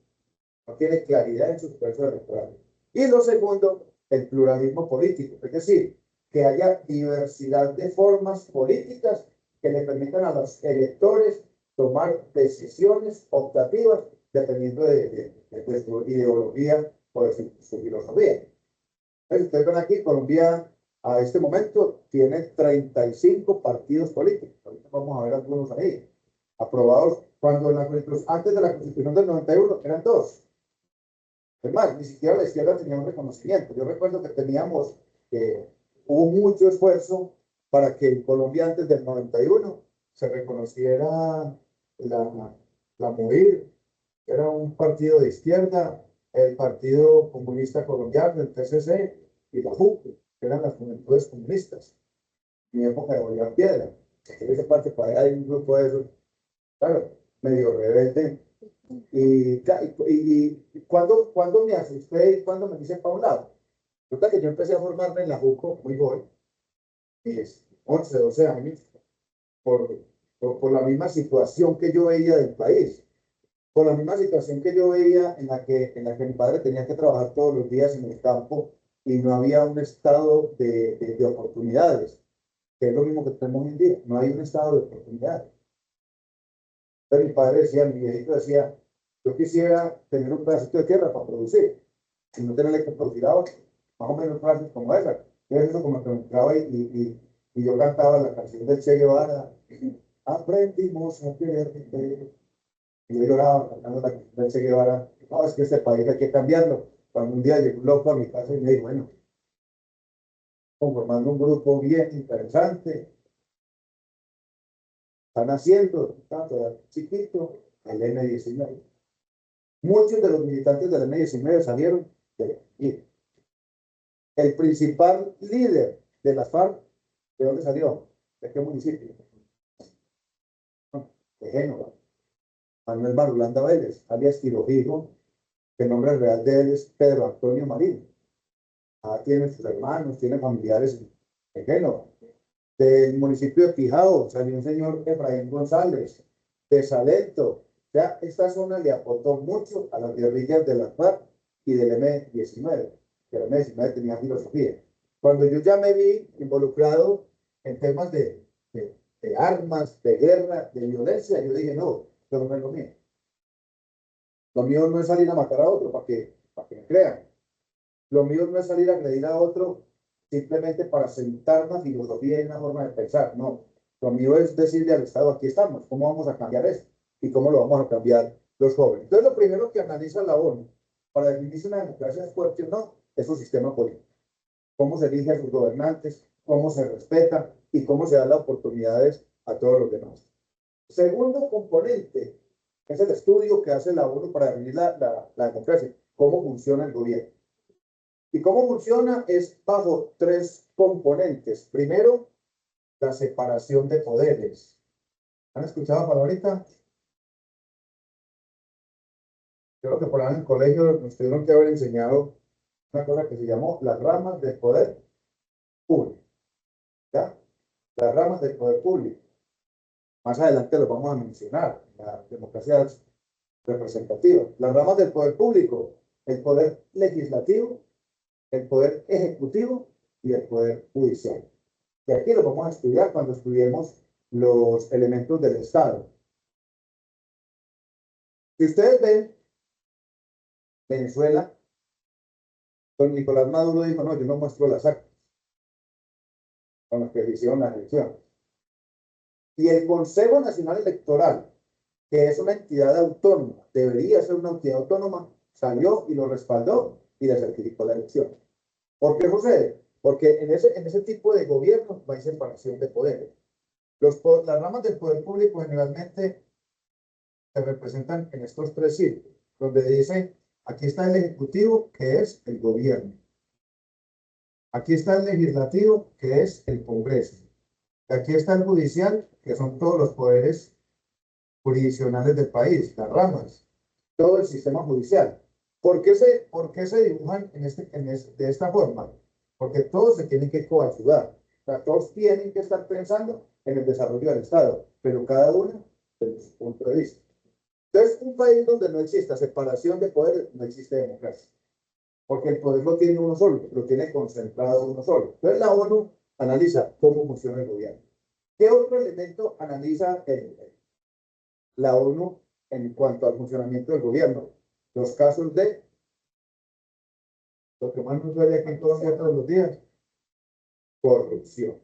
no tiene claridad en sus procesos electorales. Y lo segundo, el pluralismo político, es decir, que haya diversidad de formas políticas que le permitan a los electores tomar decisiones optativas dependiendo de su ideología o de su filosofía. Entonces, ustedes ven aquí, Colombia a este momento tiene 35 partidos políticos. Ahorita vamos a ver algunos ahí, aprobados cuando antes de la Constitución del 91 eran dos. Es más, ni siquiera la izquierda tenía un reconocimiento. Yo recuerdo que hubo mucho esfuerzo para que en Colombia antes del 91 se reconociera la MOIR, era un partido de izquierda, el Partido Comunista Colombiano, el PCC, y la JUCO, que eran las juventudes comunistas. En mi época de Bolívar Piedra, en esa parte para allá hay un grupo de esos, claro, medio rebelde. Cuando me asusté y cuando me hice para un lado. Resulta que yo empecé a formarme en la JUCO muy joven, 11, 12 años, por la misma situación que yo veía del país, por la misma situación que yo veía en la que mi padre tenía que trabajar todos los días en el campo y no había un estado de oportunidades, que es lo mismo que tenemos hoy en día, no hay un estado de oportunidades. Entonces mi padre decía, mi viejito decía, yo quisiera tener un pedacito de tierra para producir y no tenerle que producir ahora, más o menos frases como esa. Entonces eso como que me entraba y yo cantaba la canción del Che Guevara, aprendimos a quererte. Y yo lloraba cantando la canción del Che Guevara, no, es que este país hay que cambiarlo. Cuando un día llegó un loco a mi casa y me dijo, bueno, conformando un grupo bien interesante, están haciendo, tanto chiquito, el M-19. Muchos de los militantes del M-19 salieron de aquí. El principal líder de las FARC, ¿de dónde salió? ¿De qué municipio? De Génova. Manuel Marulanda Vélez, alias Quirojijo, que el nombre real de él es Pedro Antonio Marín. Tiene sus hermanos, tiene familiares en Génova. Del municipio de Quijao salió un señor Efraín González, de Salento. O sea, esta zona le aportó mucho a las guerrillas de las FARC y del M-19, que el M-19 tenía filosofía. Cuando yo ya me vi involucrado en temas de armas, de guerra, de violencia, yo dije, no, eso no es lo mío. Lo mío no es salir a matar a otro para que me crean. Lo mío no es salir a agredir a otro simplemente para sentar una filosofía y una forma de pensar. No, lo mío es decirle al Estado, aquí estamos, ¿cómo vamos a cambiar esto? ¿Y cómo lo vamos a cambiar los jóvenes? Entonces, lo primero que analiza la ONU para definir si una democracia es fuerte o no, es su sistema político. Cómo se elige a sus gobernantes, cómo se respeta y cómo se dan las oportunidades a todos los demás. Segundo componente es el estudio que hace la ONU para definir la democracia, cómo funciona el gobierno. ¿Y cómo funciona? Es bajo tres componentes. Primero, la separación de poderes. ¿Han escuchado la palabrita? Creo que por ahí en el colegio nos tuvieron que haber enseñado una cosa que se llamó las ramas del poder público. ¿Ya? las ramas del poder público. Más adelante lo vamos a mencionar, la democracia representativa. Las ramas del poder público, el poder legislativo, el poder ejecutivo y el poder judicial. Y aquí lo vamos a estudiar cuando estudiemos los elementos del Estado. Si ustedes ven, Venezuela, don Nicolás Maduro dijo, no, yo no muestro las actas con las que hicieron la elección. Y el Consejo Nacional Electoral, que es una entidad autónoma, debería ser una entidad autónoma, salió y lo respaldó y le certificó la elección. ¿Por qué sucede? Porque en ese tipo de gobierno no hay separación de poderes. Las ramas del poder público generalmente se representan en estos tres círculos, donde dice, aquí está el ejecutivo, que es el gobierno. Aquí está el legislativo, que es el Congreso. Aquí está el judicial, que son todos los poderes jurisdiccionales del país, las ramas, todo el sistema judicial. ¿Por qué se dibujan de esta forma? Porque todos se tienen que coayudar. O sea, todos tienen que estar pensando en el desarrollo del Estado, pero cada uno desde su punto de vista. Entonces, un país donde no exista separación de poderes, no existe democracia. Porque el poder lo tiene uno solo, lo tiene concentrado uno solo. Entonces, la ONU analiza cómo funciona el gobierno. ¿Qué otro elemento analiza la ONU en cuanto al funcionamiento del gobierno? Los casos de lo que más nos duele aquí en Colombia todos los días, corrupción.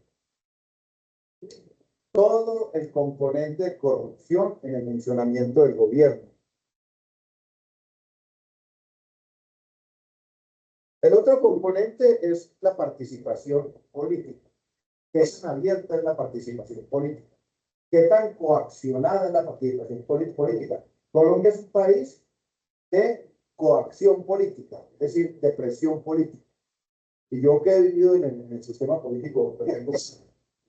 Todo el componente de corrupción en el funcionamiento del gobierno. El otro componente es la participación política. ¿Qué tan abierta es la participación política? ¿Qué tan coaccionada es la participación política? Colombia es un país de coacción política, es decir, de presión política. Y yo que he vivido en el sistema político, por ejemplo,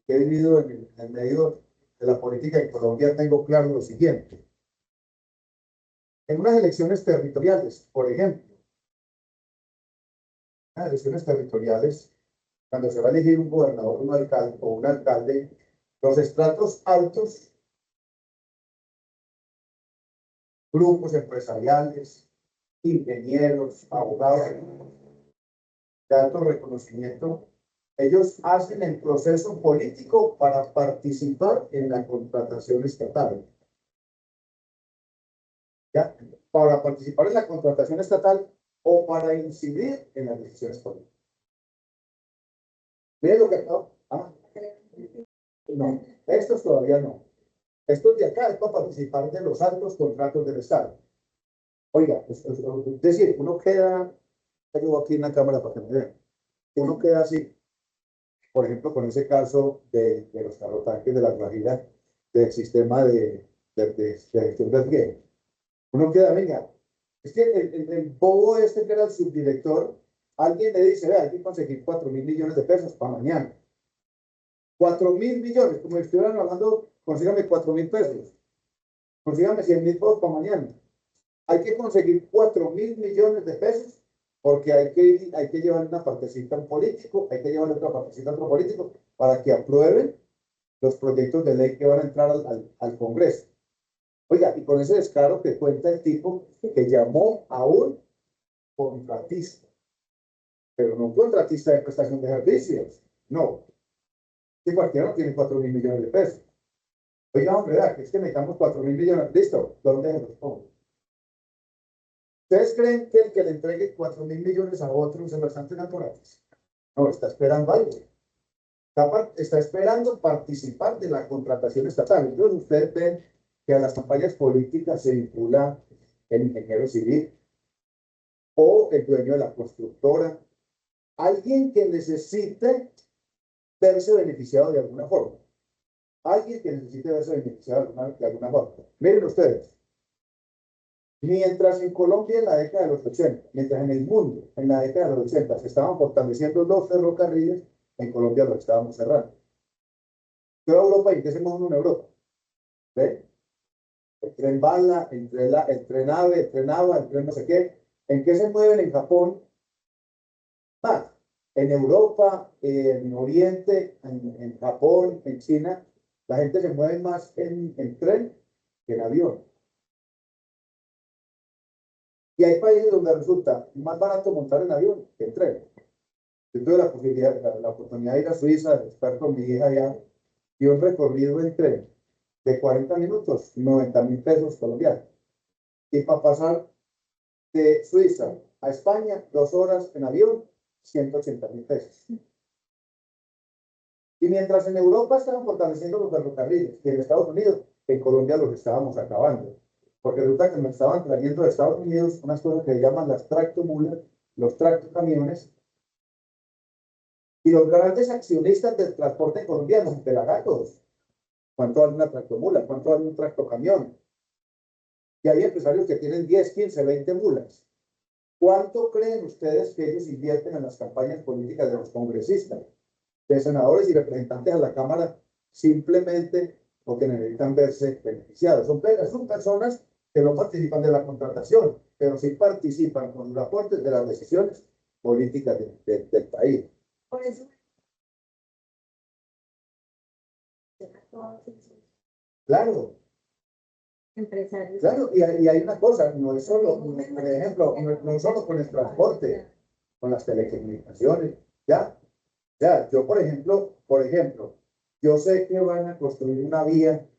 que he vivido en el medio de la política en Colombia, tengo claro lo siguiente. En unas elecciones territoriales, por ejemplo, unas elecciones territoriales, cuando se va a elegir un gobernador, un alcalde o un alcalde, los estratos altos, grupos empresariales, ingenieros, abogados de alto reconocimiento, ellos hacen el proceso político para participar en la contratación estatal. ¿Ya? Para participar en la contratación estatal o para incidir en las decisiones políticas. Miren lo que acá. No, estos todavía no. Estos de acá es para participar de los altos contratos del Estado. Oiga, es decir, uno queda, tengo aquí en la cámara para que me vean, uno queda así, por ejemplo, con ese caso de los carrotanques de la Guajira, del sistema de gestión del riesgo. Uno queda, venga, es que el bobo este que era el subdirector, alguien le dice, vea, hay que conseguir 4.000 millones de pesos para mañana. 4.000 millones, como si estuvieran hablando, consígame 4.000 pesos, consígame 100.000 pesos para mañana. Hay que conseguir 4.000 millones de pesos porque hay que llevar una partecita a un político, hay que llevar otra partecita a otro político para que aprueben los proyectos de ley que van a entrar al Congreso. Oiga, y con ese descaro que cuenta el tipo que llamó a un contratista, pero no un contratista de prestación de servicios, no. Que cualquiera no tiene 4.000 millones de pesos. Oiga, hombre, que es que necesitamos 4.000 millones, listo, ¿dónde se los pongo? ¿Ustedes creen que el que le entregue 4.000 millones a otro se lo está entregando gratis? No, está esperando algo. Está esperando participar de la contratación estatal. Entonces ustedes ven que a las campañas políticas se vincula el ingeniero civil o el dueño de la constructora, alguien que necesite verse beneficiado de alguna forma. Alguien que necesite verse beneficiado de alguna forma. Miren ustedes, mientras en Colombia en la década de los 80, mientras en el mundo en la década de los 80 se estaban fortaleciendo los ferrocarriles, en Colombia los estábamos cerrando. Toda Europa, ¿y qué hacemos en Europa? ¿Ve? El tren bala, el tren ave, el tren AVA, el tren no sé qué. ¿En qué se mueven en Japón? Nada. En Europa, en Oriente, en Japón, en China, la gente se mueve más en tren que en avión. Y hay países donde resulta más barato montar en avión que en tren. Yo tuve la posibilidad, la oportunidad de ir a Suiza, de estar con mi hija allá, y un recorrido en tren de 40 minutos, 90.000 pesos colombianos. Y para pasar de Suiza a España, 2 horas en avión, 180.000 pesos. Y mientras en Europa estaban fortaleciendo los ferrocarriles, y en Estados Unidos, en Colombia los estábamos acabando. Porque resulta que nos estaban trayendo de Estados Unidos unas cosas que se llaman las tractomulas, los tractocamiones, y los grandes accionistas del transporte colombiano, pelagatos. ¿Cuánto vale una tractomula? ¿Cuánto vale un tractocamión? Y hay empresarios que tienen 10, 15, 20 mulas. ¿Cuánto creen ustedes que ellos invierten en las campañas políticas de los congresistas, de senadores y representantes a la Cámara, simplemente porque necesitan verse beneficiados? Son personas que no participan de la contratación, pero sí participan con los aportes de las decisiones políticas del país. Por eso, Claro, empresarios. claro, y hay una cosa, no es solo, por ejemplo, no es solo con el transporte, con las telecomunicaciones, ya. Ya, yo, por ejemplo, yo sé que van a construir una vía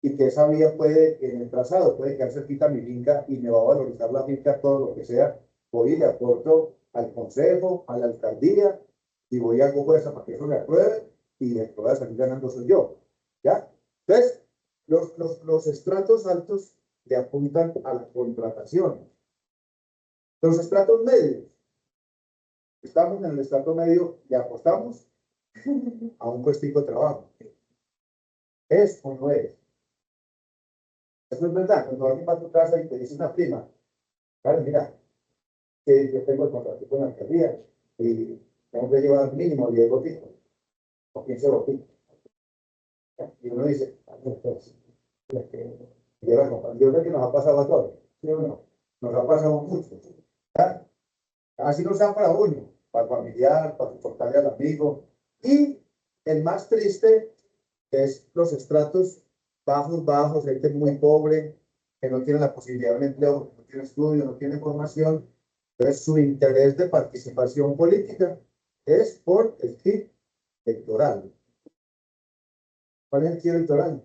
y que esa vía puede, en el trazado, puede quedar cerquita a mi finca y me va a valorizar la finca, todo lo que sea. Voy y le aporto al consejo, a la alcaldía, y voy a hago fuerza para que eso se apruebe y el que voy a salir ganando soy yo. ¿Ya? Entonces, los estratos altos le apuntan a la contratación. Los estratos medios, estamos en el estrato medio y apostamos a un puestico de trabajo. ¿Es o no es? Eso es verdad. Cuando alguien va a tu casa y te dice una prima, claro, mira, que yo tengo el contrato con la alcaldía y tengo que llevar mínimo 10 boticos o 15 boticos. Y uno dice, ah, no, pues, yo creo que nos ha pasado a todos, ¿sí o no? Nos ha pasado mucho. ¿Ya? Así no sea para uno, para el familiar, para soportarle al amigo. Y el más triste es los estratos bajos, gente muy pobre, que no tiene la posibilidad de un empleo, no tiene estudio, no tiene formación. Entonces, su interés de participación política es por el kit electoral. ¿Cuál es el kit electoral?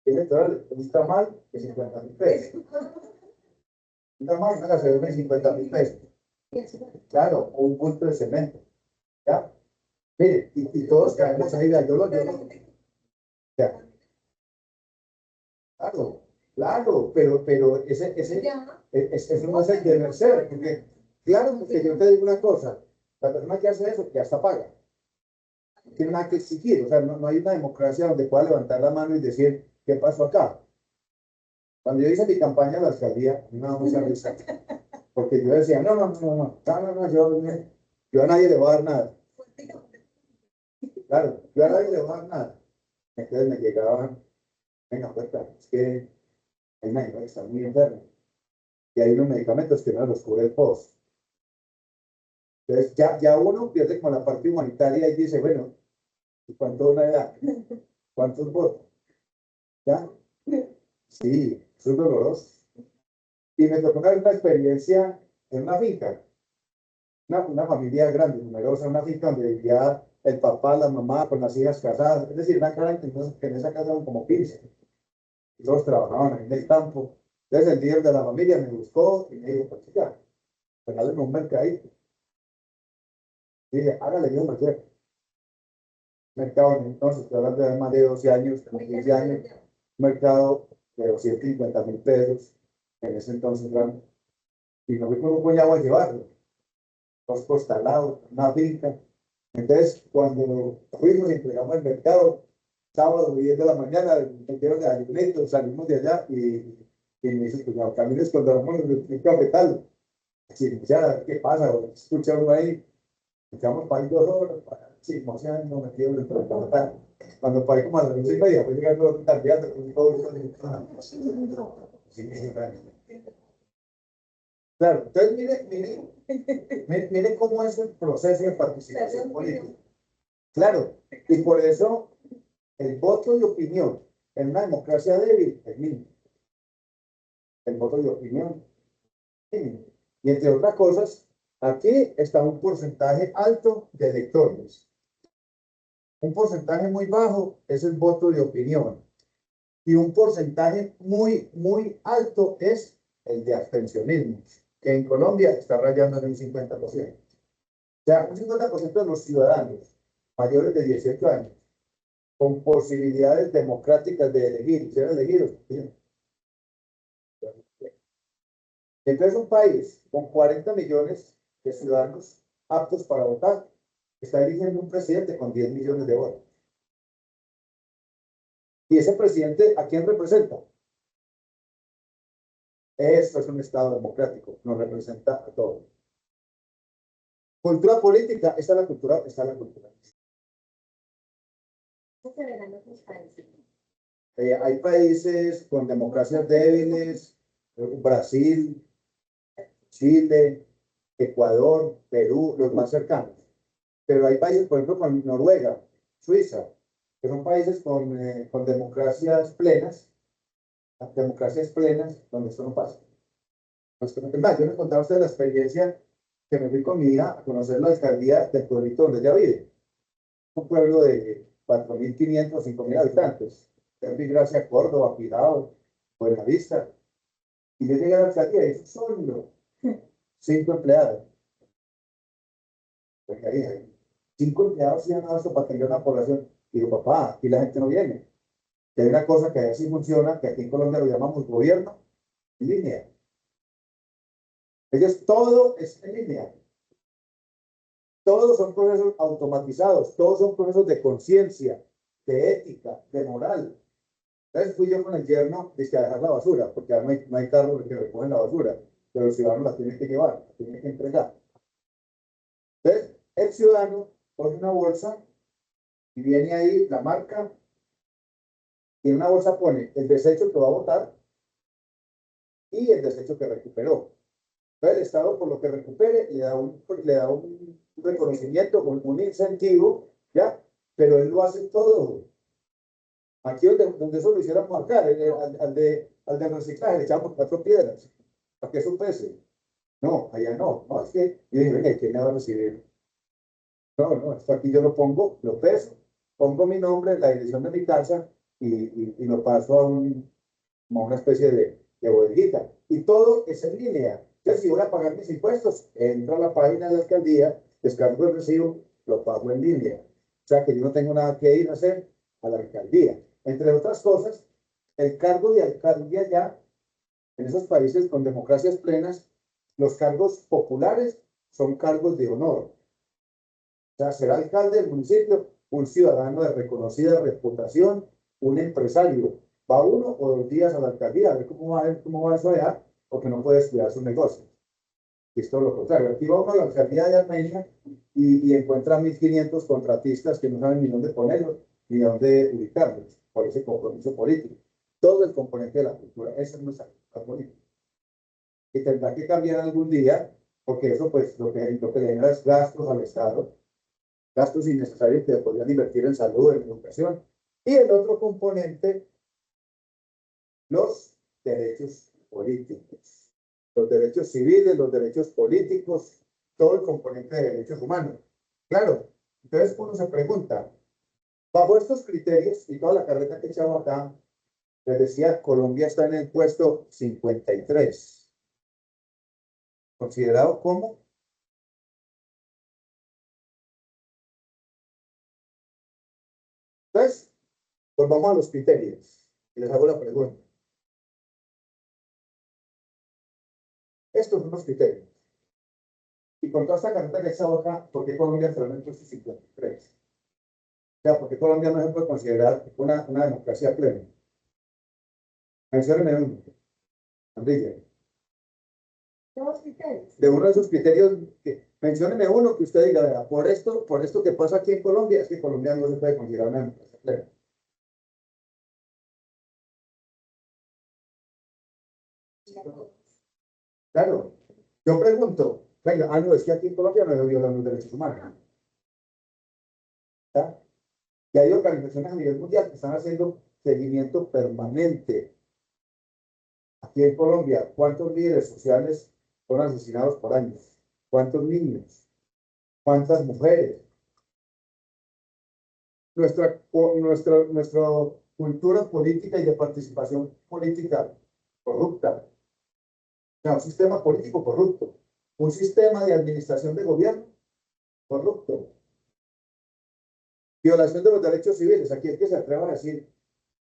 El electoral está mal de 50.000 pesos. Está mal, hágase de 50.000 pesos. Claro, o un bulto de cemento. ¿Ya? Mire, y todos caemos ahí, ya, claro, claro, pero eso no es el deber ser, porque, claro, porque yo te digo una cosa, la persona que hace eso ya está paga, no tiene nada que exigir, o sea, no hay una democracia donde pueda levantar la mano y decir, ¿qué pasó acá? Cuando yo hice mi campaña a la alcaldía, a mí me daba mucha risa, porque yo decía, yo a nadie le voy a dar nada, claro, yo a nadie le voy a dar nada, entonces me llegaban, venga, pues, es que hay una gente que está muy enferma, y hay unos medicamentos que no los cubre el post. Entonces, ya uno pierde como la parte humanitaria y dice, bueno, ¿y cuánto una edad? ¿Cuántos votos? ¿Ya? Sí, eso es doloroso. Y me tocó una experiencia en una finca, una familia grande, numerosa, una finca donde vivía el papá, la mamá, con las hijas casadas, es decir, una casa que en esa casa eran como 15, y todos trabajaban en el campo. Entonces el líder de la familia me buscó y me dijo, pues ya, regálame un mercadito. Y dije, hágale yo un mercado, entonces, estoy hablando de más de 12 años, como 15 años, mercado de 250.000 pesos, en ese entonces, ¿verdad? Y no fui con un cuñado a llevarlo, dos costalados, una finca. Entonces, cuando fuimos y entregamos el mercado, sábado, 10 de la mañana, me dieron de ayunito, salimos de allá y me dice, cuñado, camines con las manos de cafetal. Sí, ya, ¿qué pasa? Escuchamos ahí, echamos para ahí 2 horas, sí, no se han metido en el trabajo. Cuando pagué como a las 11:30, fue llegando otro candidato con todo. Sí, Claro, entonces mire cómo es el proceso de participación política. Claro, y por eso el voto de opinión en una democracia débil es mínimo. El voto de opinión es mínimo. Y entre otras cosas, aquí está un porcentaje alto de electores. Un porcentaje muy bajo es el voto de opinión. Y un porcentaje muy alto es el de abstencionismo, que en Colombia está rayando en un 50%. O sea, un 50% de los ciudadanos mayores de 18 años, con posibilidades democráticas de elegir, ser elegidos. Entonces, un país con 40 millones de ciudadanos aptos para votar está eligiendo un presidente con 10 millones de votos. ¿Y ese presidente a quién representa? Esto es un Estado democrático, nos representa a todos. Cultura política, esta es la cultura, esta es la cultura. Hay países con democracias débiles, Brasil, Chile, Ecuador, Perú, los más cercanos. Pero hay países, por ejemplo, con Noruega, Suiza, que son países con democracias plenas, donde esto no pasa. Es más, yo les contaba a ustedes la experiencia que me fui con mi hija a conocer la alcaldía del pueblito donde ella vive. Un pueblo de 4.500, 5.000 habitantes. Gracia, Córdoba, Pirao, Buenavista. Y yo llegué a la alcaldía y solo 5 empleados. Pues ahí, 5 empleados y han dado esto para atender a una población. Y digo, papá, aquí la gente no viene. Y hay una cosa que así funciona, que aquí en Colombia lo llamamos gobierno en línea. Ellos todo es en línea. Todos son procesos automatizados, todos son procesos de conciencia, de ética, de moral. Entonces fui yo con el yerno a dejar la basura, porque no hay carros que recogen la basura, pero los ciudadanos la tienen que llevar, la tienen que entregar. Entonces, el ciudadano pone una bolsa y viene ahí la marca, y en una bolsa pone el desecho que va a botar y el desecho que recuperó. Entonces, el Estado, por lo que recupere, le da un reconocimiento, un incentivo, ¿ya? Pero él lo hace todo. Aquí donde eso lo hiciéramos acá, al de reciclaje, le echamos 4 piedras, para que eso pese. No, allá no. No, es que yo dije, venga, ¿quién me va a recibir? No, esto aquí yo lo pongo, lo peso, pongo mi nombre, la dirección de mi casa y lo paso a una especie de bodegita. Y todo es en línea. Entonces, si voy a pagar mis impuestos, entro a la página de la alcaldía, descargo el recibo, lo pago en línea. O sea que yo no tengo nada que ir a hacer a la alcaldía. Entre otras cosas, el cargo de alcaldía ya, en esos países con democracias plenas, los cargos populares son cargos de honor. O sea, será alcalde del municipio un ciudadano de reconocida reputación, un empresario. Va 1 o 2 días a la alcaldía a ver cómo va eso allá, porque no puede estudiar su negocio. Y es todo lo contrario. Aquí va uno a la alcaldía de Armenia y encuentra 1.500 contratistas que no saben ni dónde ponerlos ni dónde ubicarlos por ese compromiso político. Todo el componente de la cultura, esa es nuestra cultura política. Y tendrá que cambiar algún día, porque eso pues lo que le genera es gastos al Estado, gastos innecesarios que podrían invertir en salud, en educación. Y el otro componente, los derechos políticos, los derechos civiles, los derechos políticos, todo el componente de derechos humanos. Claro, entonces uno se pregunta, bajo estos criterios y toda la carreta que he echado acá, les decía, Colombia está en el puesto 53, considerado como. Entonces, pues vamos a los criterios y les hago la pregunta. Estos son los criterios. Y con toda esta carreta que he echado acá, ¿por qué Colombia está en el puesto 53? O sea, ¿por qué Colombia no se puede considerar una democracia plena? Mencióneme uno, Enrique. De uno de esos criterios, mencióneme uno que usted diga, vea, por esto que pasa aquí en Colombia, es que Colombia no se puede considerar una democracia plena. Claro, Yo pregunto, venga, no, es que aquí en Colombia no se violan los derechos humanos. ¿Ya? Y hay organizaciones a nivel mundial que están haciendo seguimiento permanente. Aquí en Colombia, ¿cuántos líderes sociales son asesinados por año? ¿Cuántos niños? ¿Cuántas mujeres? Nuestra cultura política y de participación política corrupta. No, un sistema político corrupto. Un sistema de administración de gobierno corrupto. Violación de los derechos civiles. Aquí el que se atreva a decir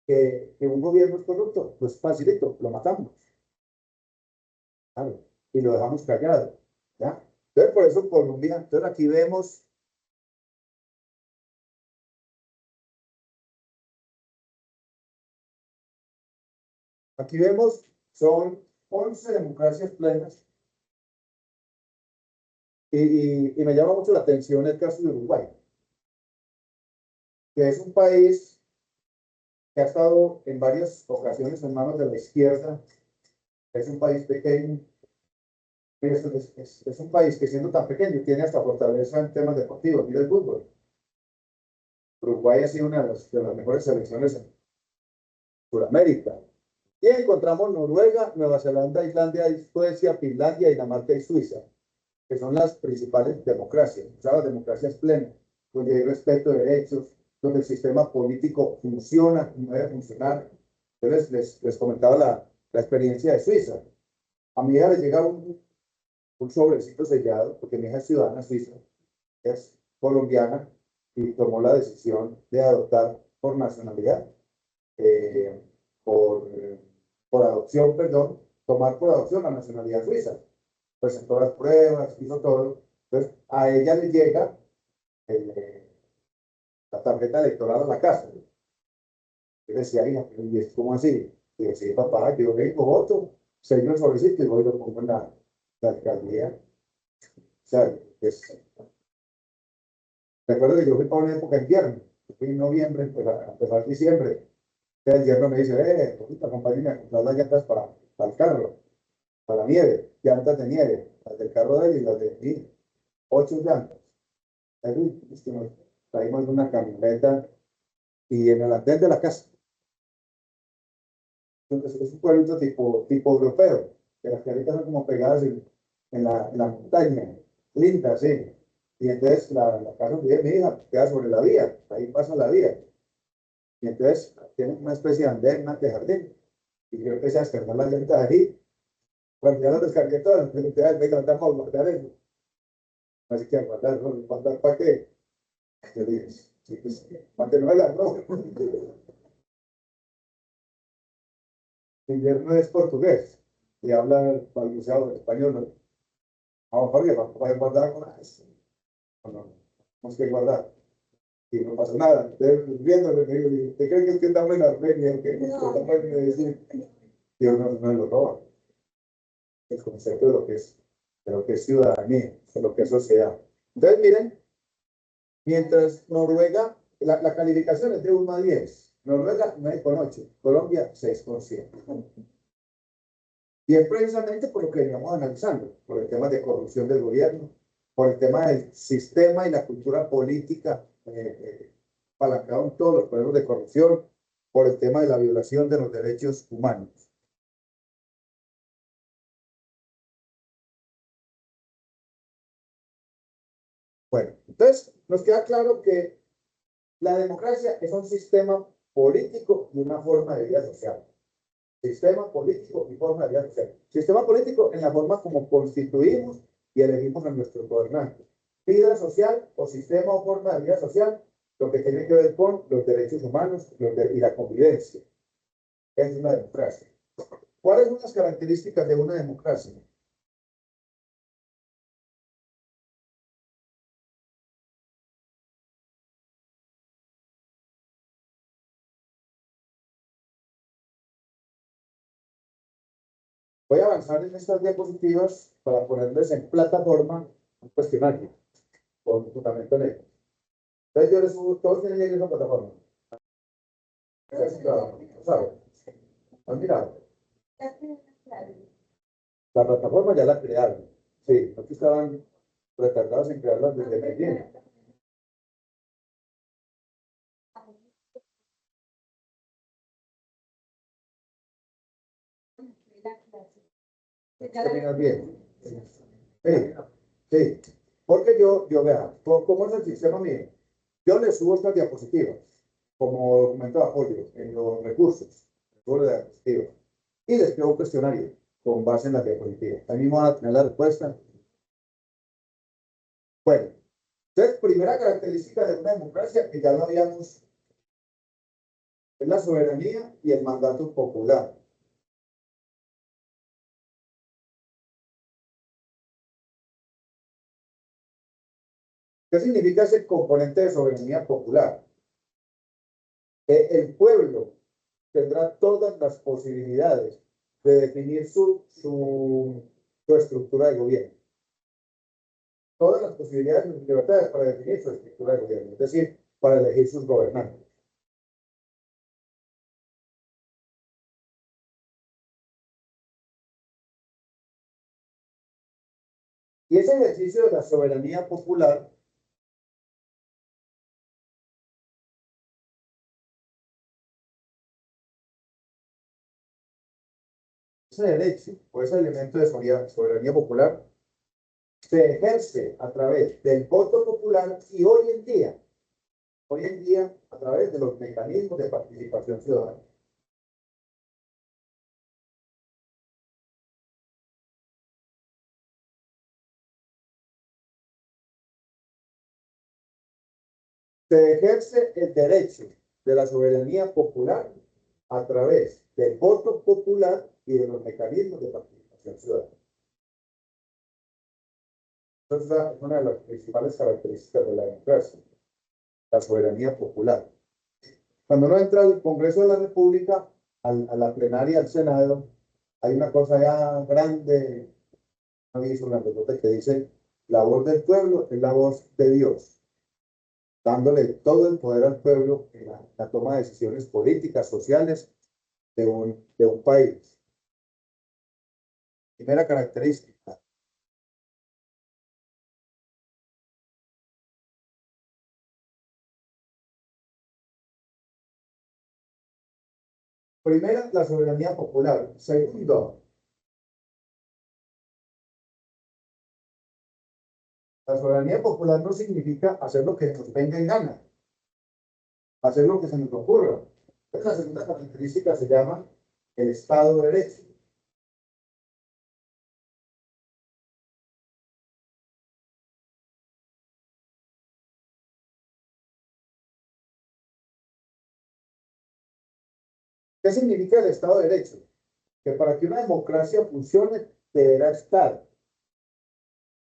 que un gobierno es corrupto, pues facilito, lo matamos. Claro, y lo dejamos callado. ¿Ya? Entonces, por eso Colombia, entonces aquí vemos son 11 democracias plenas y me llama mucho la atención el caso de Uruguay, que es un país que ha estado en varias ocasiones en manos de la izquierda, es un país pequeño, es un país que siendo tan pequeño tiene hasta fortaleza en temas deportivos, mira el fútbol. Uruguay ha sido una de las mejores selecciones en Sudamérica. Y encontramos Noruega, Nueva Zelanda, Islandia, Suecia, Finlandia, Dinamarca y Suiza, que son las principales democracias, o sea, las democracias plenas, donde hay respeto de derechos, donde el sistema político funciona como debe funcionar. Yo les comentaba la experiencia de Suiza. A mi hija le llega un sobrecito sellado, porque mi hija es ciudadana suiza, es colombiana, y tomó la decisión de adoptar por nacionalidad, eh, por, por adopción, perdón, tomar por adopción la nacionalidad suiza. Presentó las pruebas, hizo todo. Entonces, a ella le llega la tarjeta electoral a la casa. Yo decía, hija, ¿y es como así? Y yo, sí, papá, yo vengo, voto, sello el solicito y voy y lo pongo en la alcaldía. O sea, recuerdo que yo fui para una época de invierno, fui en noviembre, pues a empezar diciembre. El yerno me dice, acompáñame a comprar las llantas para el carro, para la nieve, llantas de nieve, las del carro de él y las de mí, 8 llantas. Ahí, nos traímos una camioneta y en el andén de la casa. Entonces, es un pueblito tipo europeo, que las casitas son como pegadas en la montaña, lindas, sí. Y entonces la casa donde vive mi hija queda sobre la vía, ahí pasa la vía. Y entonces tiene una especie de andén, de jardín. Y yo empecé a descargar las llantas ahí. Cuando ya las descargué todas, me pregunté, venga, vamos a guardar eso. Así que a guardar, ¿no? ¿Guardar para qué? Yo dije, sí, pues, mantenerlas, ¿no? Mi yerno es portugués y habla balbuceado en español, ¿no? Vamos, Jorge, vamos a guardar con eso. No, tenemos que guardar. Y no pasa nada. Entonces, viéndole, me digo, ¿te crees que es que estamos en Armenia? ¿Qué estamos en Medellín? Dios no lo roba. El concepto de lo que es ciudadanía, de lo que es sociedad. Entonces, miren, mientras Noruega, la calificación es de 1 a 10. Noruega 9,8. Colombia 6,7. Y es precisamente por lo que veníamos analizando, por el tema de corrupción del gobierno, por el tema del sistema y la cultura política apalancado en todos los problemas de corrupción, por el tema de la violación de los derechos humanos. Bueno, entonces nos queda claro que la democracia es un sistema político y una forma de vida social. Sistema político y forma de vida social. Sistema político en la forma como constituimos y elegimos a nuestros gobernantes. Vida social o sistema o forma de vida social, lo que tiene que ver con los derechos humanos y la convivencia. Es una democracia. ¿Cuáles son las características de una democracia? Voy a avanzar en estas diapositivas para ponerles en plataforma un cuestionario con fundamento en ello. Entonces yo les subo, todos tienen ahí esa plataforma. ¿Sabes? ¿Han mirado? La plataforma ya la crearon. Sí, no que estaban retardados en crearlas desde Medellín. Terminas bien. Sí, sí. Porque yo vea, ¿cómo es el sistema mío? Yo le subo estas diapositivas como documento de apoyo en los recursos, subo la diapositiva, y les escribo un cuestionario con base en las diapositivas. Ahí mismo van a tener la respuesta. Bueno, entonces, primera característica de una democracia, que ya lo habíamos, es la soberanía y el mandato popular. ¿Qué significa ese componente de soberanía popular? El pueblo tendrá todas las posibilidades de definir su estructura de gobierno. Todas las posibilidades y libertades para definir su estructura de gobierno, es decir, para elegir sus gobernantes. Y ese ejercicio de la soberanía popular ese derecho o ese elemento de soberanía popular se ejerce a través del voto popular y hoy en día a través de los mecanismos de participación ciudadana. Se ejerce el derecho de la soberanía popular a través del voto popular y de los mecanismos de participación ciudadana. Esa es una de las principales características de la democracia, la soberanía popular. Cuando uno entra al Congreso de la República, a la plenaria del Senado, hay una cosa ya grande, una nota que dice, la voz del pueblo es la voz de Dios, dándole todo el poder al pueblo en la toma de decisiones políticas, sociales de un país. Primera característica. Primera, la soberanía popular. Segundo, la soberanía popular no significa hacer lo que nos venga en gana, hacer lo que se nos ocurra. La segunda característica se llama el Estado de Derecho. ¿Qué significa el Estado de Derecho? Que para que una democracia funcione deberá estar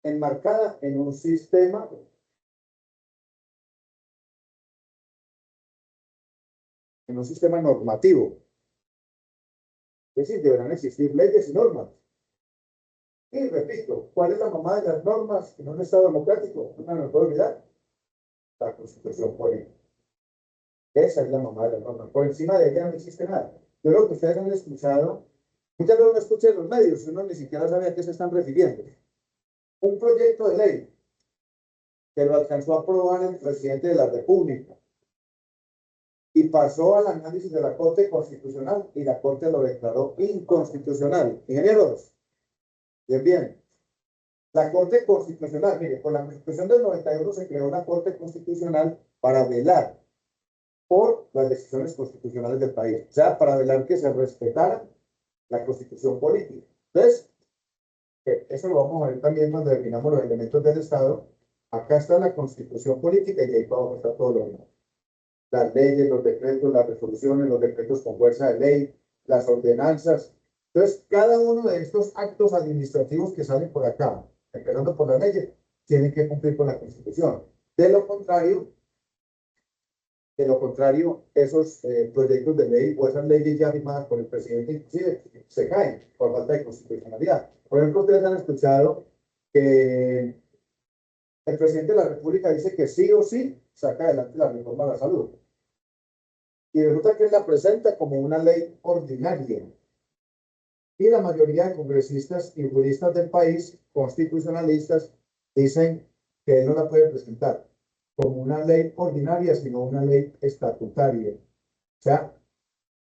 enmarcada en un sistema normativo. Es decir, deberán existir leyes y normas. Y repito, ¿cuál es la mamá de las normas en un Estado democrático? No me puedo olvidar. La Constitución política. Esa es la mamá de las normas. Por encima de ella no existe nada. Yo creo que ustedes han escuchado, muchas veces uno escucha en los medios, uno ni siquiera sabe a qué se están refiriendo. Un proyecto de ley que lo alcanzó a aprobar el presidente de la República y pasó al análisis de la Corte Constitucional y la Corte lo declaró inconstitucional. Ingenieros, bien, bien. La Corte Constitucional, mire, con la Constitución del 91 se creó una Corte Constitucional para velar por las decisiones constitucionales del país, o sea, para velar que se respetara la Constitución política. Entonces, eso lo vamos a ver también cuando definamos los elementos del Estado. Acá está la Constitución política y ahí vamos a estar todo lo demás. Las leyes, los decretos, las resoluciones, los decretos con fuerza de ley, las ordenanzas. Entonces, cada uno de estos actos administrativos que salen por acá, empezando por las leyes, tienen que cumplir con la Constitución. De lo contrario, esos proyectos de ley o esas leyes ya firmadas por el presidente inclusive se caen por falta de constitucionalidad. Por ejemplo, ustedes han escuchado que el presidente de la República dice que sí o sí saca adelante la reforma a la salud. Y resulta que él la presenta como una ley ordinaria. Y la mayoría de congresistas y juristas del país, constitucionalistas, dicen que él no la puede presentar como una ley ordinaria, sino una ley estatutaria. O sea,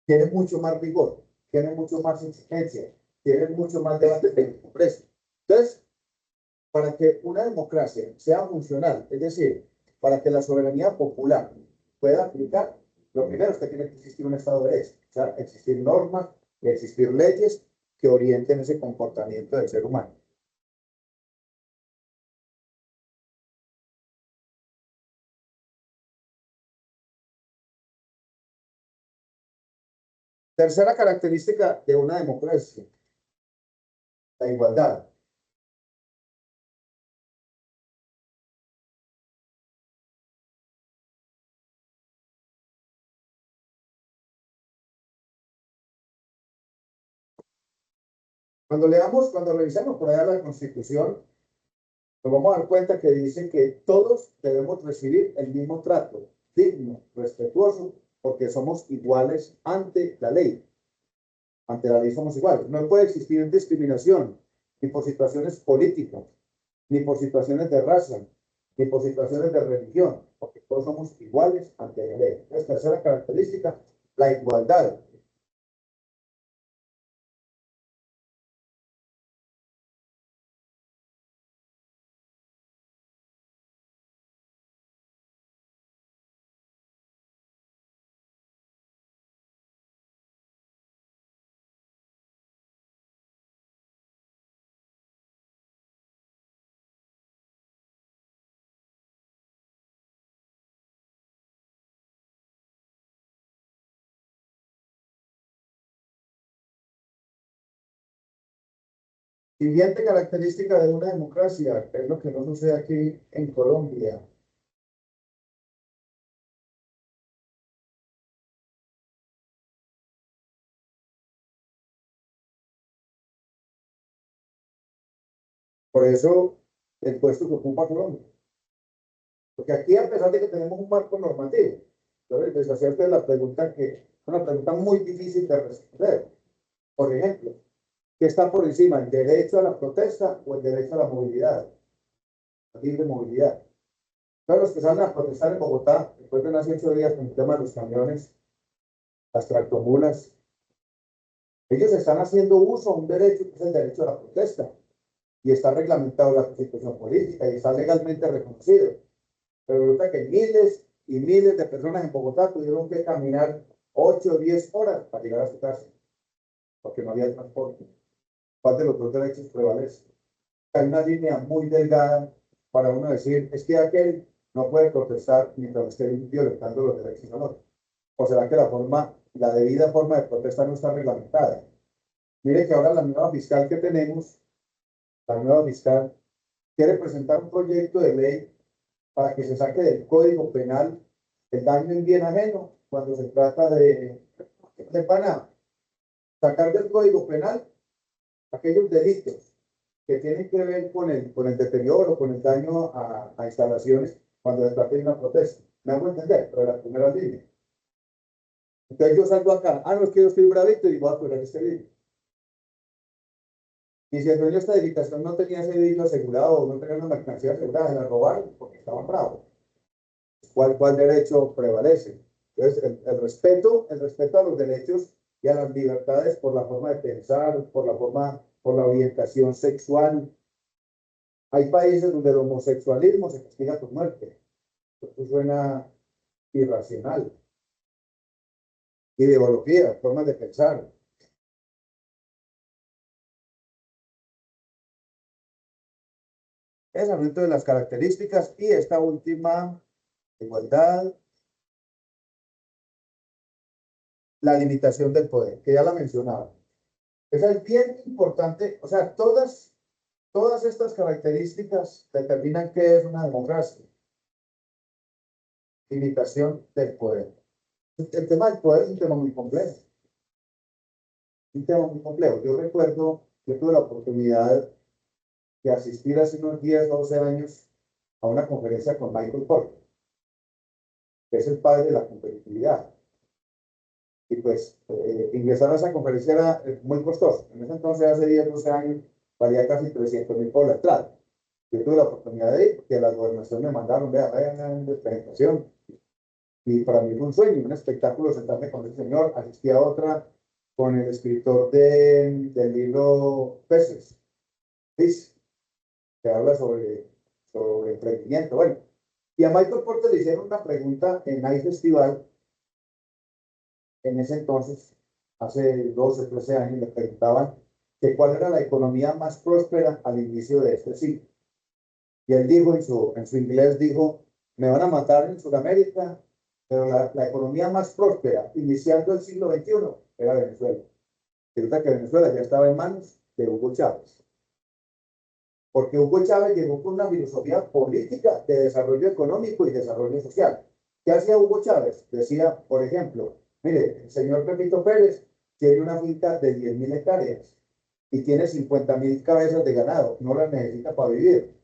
tiene mucho más rigor, tiene mucho más exigencia, tiene mucho más debate en el Congreso. Entonces, para que una democracia sea funcional, es decir, para que la soberanía popular pueda aplicar, lo primero es que tiene que existir un Estado de Derecho, o sea, existir normas, existir leyes que orienten ese comportamiento del ser humano. Tercera característica de una democracia, la igualdad. Cuando revisamos por allá la Constitución, nos vamos a dar cuenta que dice que todos debemos recibir el mismo trato, digno, respetuoso, porque somos iguales ante la ley. Ante la ley somos iguales. No puede existir discriminación, ni por situaciones políticas, ni por situaciones de raza, ni por situaciones de religión, porque todos somos iguales ante la ley. Esta tercera característica, la igualdad. Siguiente característica de una democracia, es lo que no sucede aquí en Colombia. Por eso, el puesto que ocupa Colombia. Porque aquí, a pesar de que tenemos un marco normativo, les hacerte la pregunta que es una pregunta muy difícil de responder. Por ejemplo, ¿qué está por encima, el derecho a la protesta o el derecho a la movilidad, la libre movilidad? Todos los que salen a protestar en Bogotá, después de hace 8 días con el tema de los camiones, las tractomulas, ellos están haciendo uso de un derecho que es el derecho a la protesta y está reglamentado en la Constitución política y está legalmente reconocido. Pero resulta que miles y miles de personas en Bogotá tuvieron que caminar 8 o 10 horas para llegar a su casa, porque no había transporte. ¿Cuál de los dos derechos prevalece? Hay una línea muy delgada para uno decir, es que aquel no puede protestar mientras esté violentando los derechos de otro. ¿O será que la debida forma de protesta no está reglamentada? Mire que ahora la nueva fiscal que tenemos, la nueva fiscal, quiere presentar un proyecto de ley para que se saque del Código Penal el daño en bien ajeno cuando se trata de Panamá. Sacar del Código Penal aquellos delitos que tienen que ver con el deterioro, con el daño a instalaciones cuando se trata de una protesta. Me hago entender, pero la primera línea. Entonces yo salgo acá, no es que yo estoy bravito y voy a poner este video. Y si el dueño de esta edificación no tenía ese vidrio asegurado o no tenía una mercancía asegurada, se la robaron porque estaban bravos. ¿Cuál derecho prevalece? Entonces, el respeto a los derechos y a las libertades por la forma de pensar, por la orientación sexual. Hay países donde el homosexualismo se castiga con muerte. Esto suena irracional. Ideología, formas de pensar. Es dentro de las características y esta última, igualdad, la limitación del poder, que ya la mencionaba. Esa es bien importante, o sea, todas estas características determinan qué es una democracia. Limitación del poder. El tema del poder es un tema muy complejo. Un tema muy complejo. Yo tuve la oportunidad de asistir hace unos 10 o 12 años a una conferencia con Michael Porter, que es el padre de la competitividad. Y pues ingresar a esa conferencia era muy costoso. En ese entonces, hace 10, 12 años, valía casi 300.000 por la entrada. Yo tuve la oportunidad de ir porque la gobernación me mandaron, vea, vayan de presentación. Y para mí fue un sueño, un espectáculo sentarme con el señor. Asistí a otra con el escritor del libro Peces, Fish, que habla sobre emprendimiento. Bueno, y a Michael Porter le hicieron una pregunta en iFestival en ese entonces, hace 12, 13 años, le preguntaban que cuál era la economía más próspera al inicio de este siglo. Y él dijo en su inglés, dijo, me van a matar en Sudamérica, pero la economía más próspera, iniciando el siglo XXI, era Venezuela. Resulta que Venezuela ya estaba en manos de Hugo Chávez. Porque Hugo Chávez llegó con una filosofía política de desarrollo económico y desarrollo social. ¿Qué hacía Hugo Chávez? Decía, por ejemplo, mire, el señor Pepito Pérez tiene una finca de 10.000 hectáreas y tiene 50.000 cabezas de ganado, no las necesita para vivir.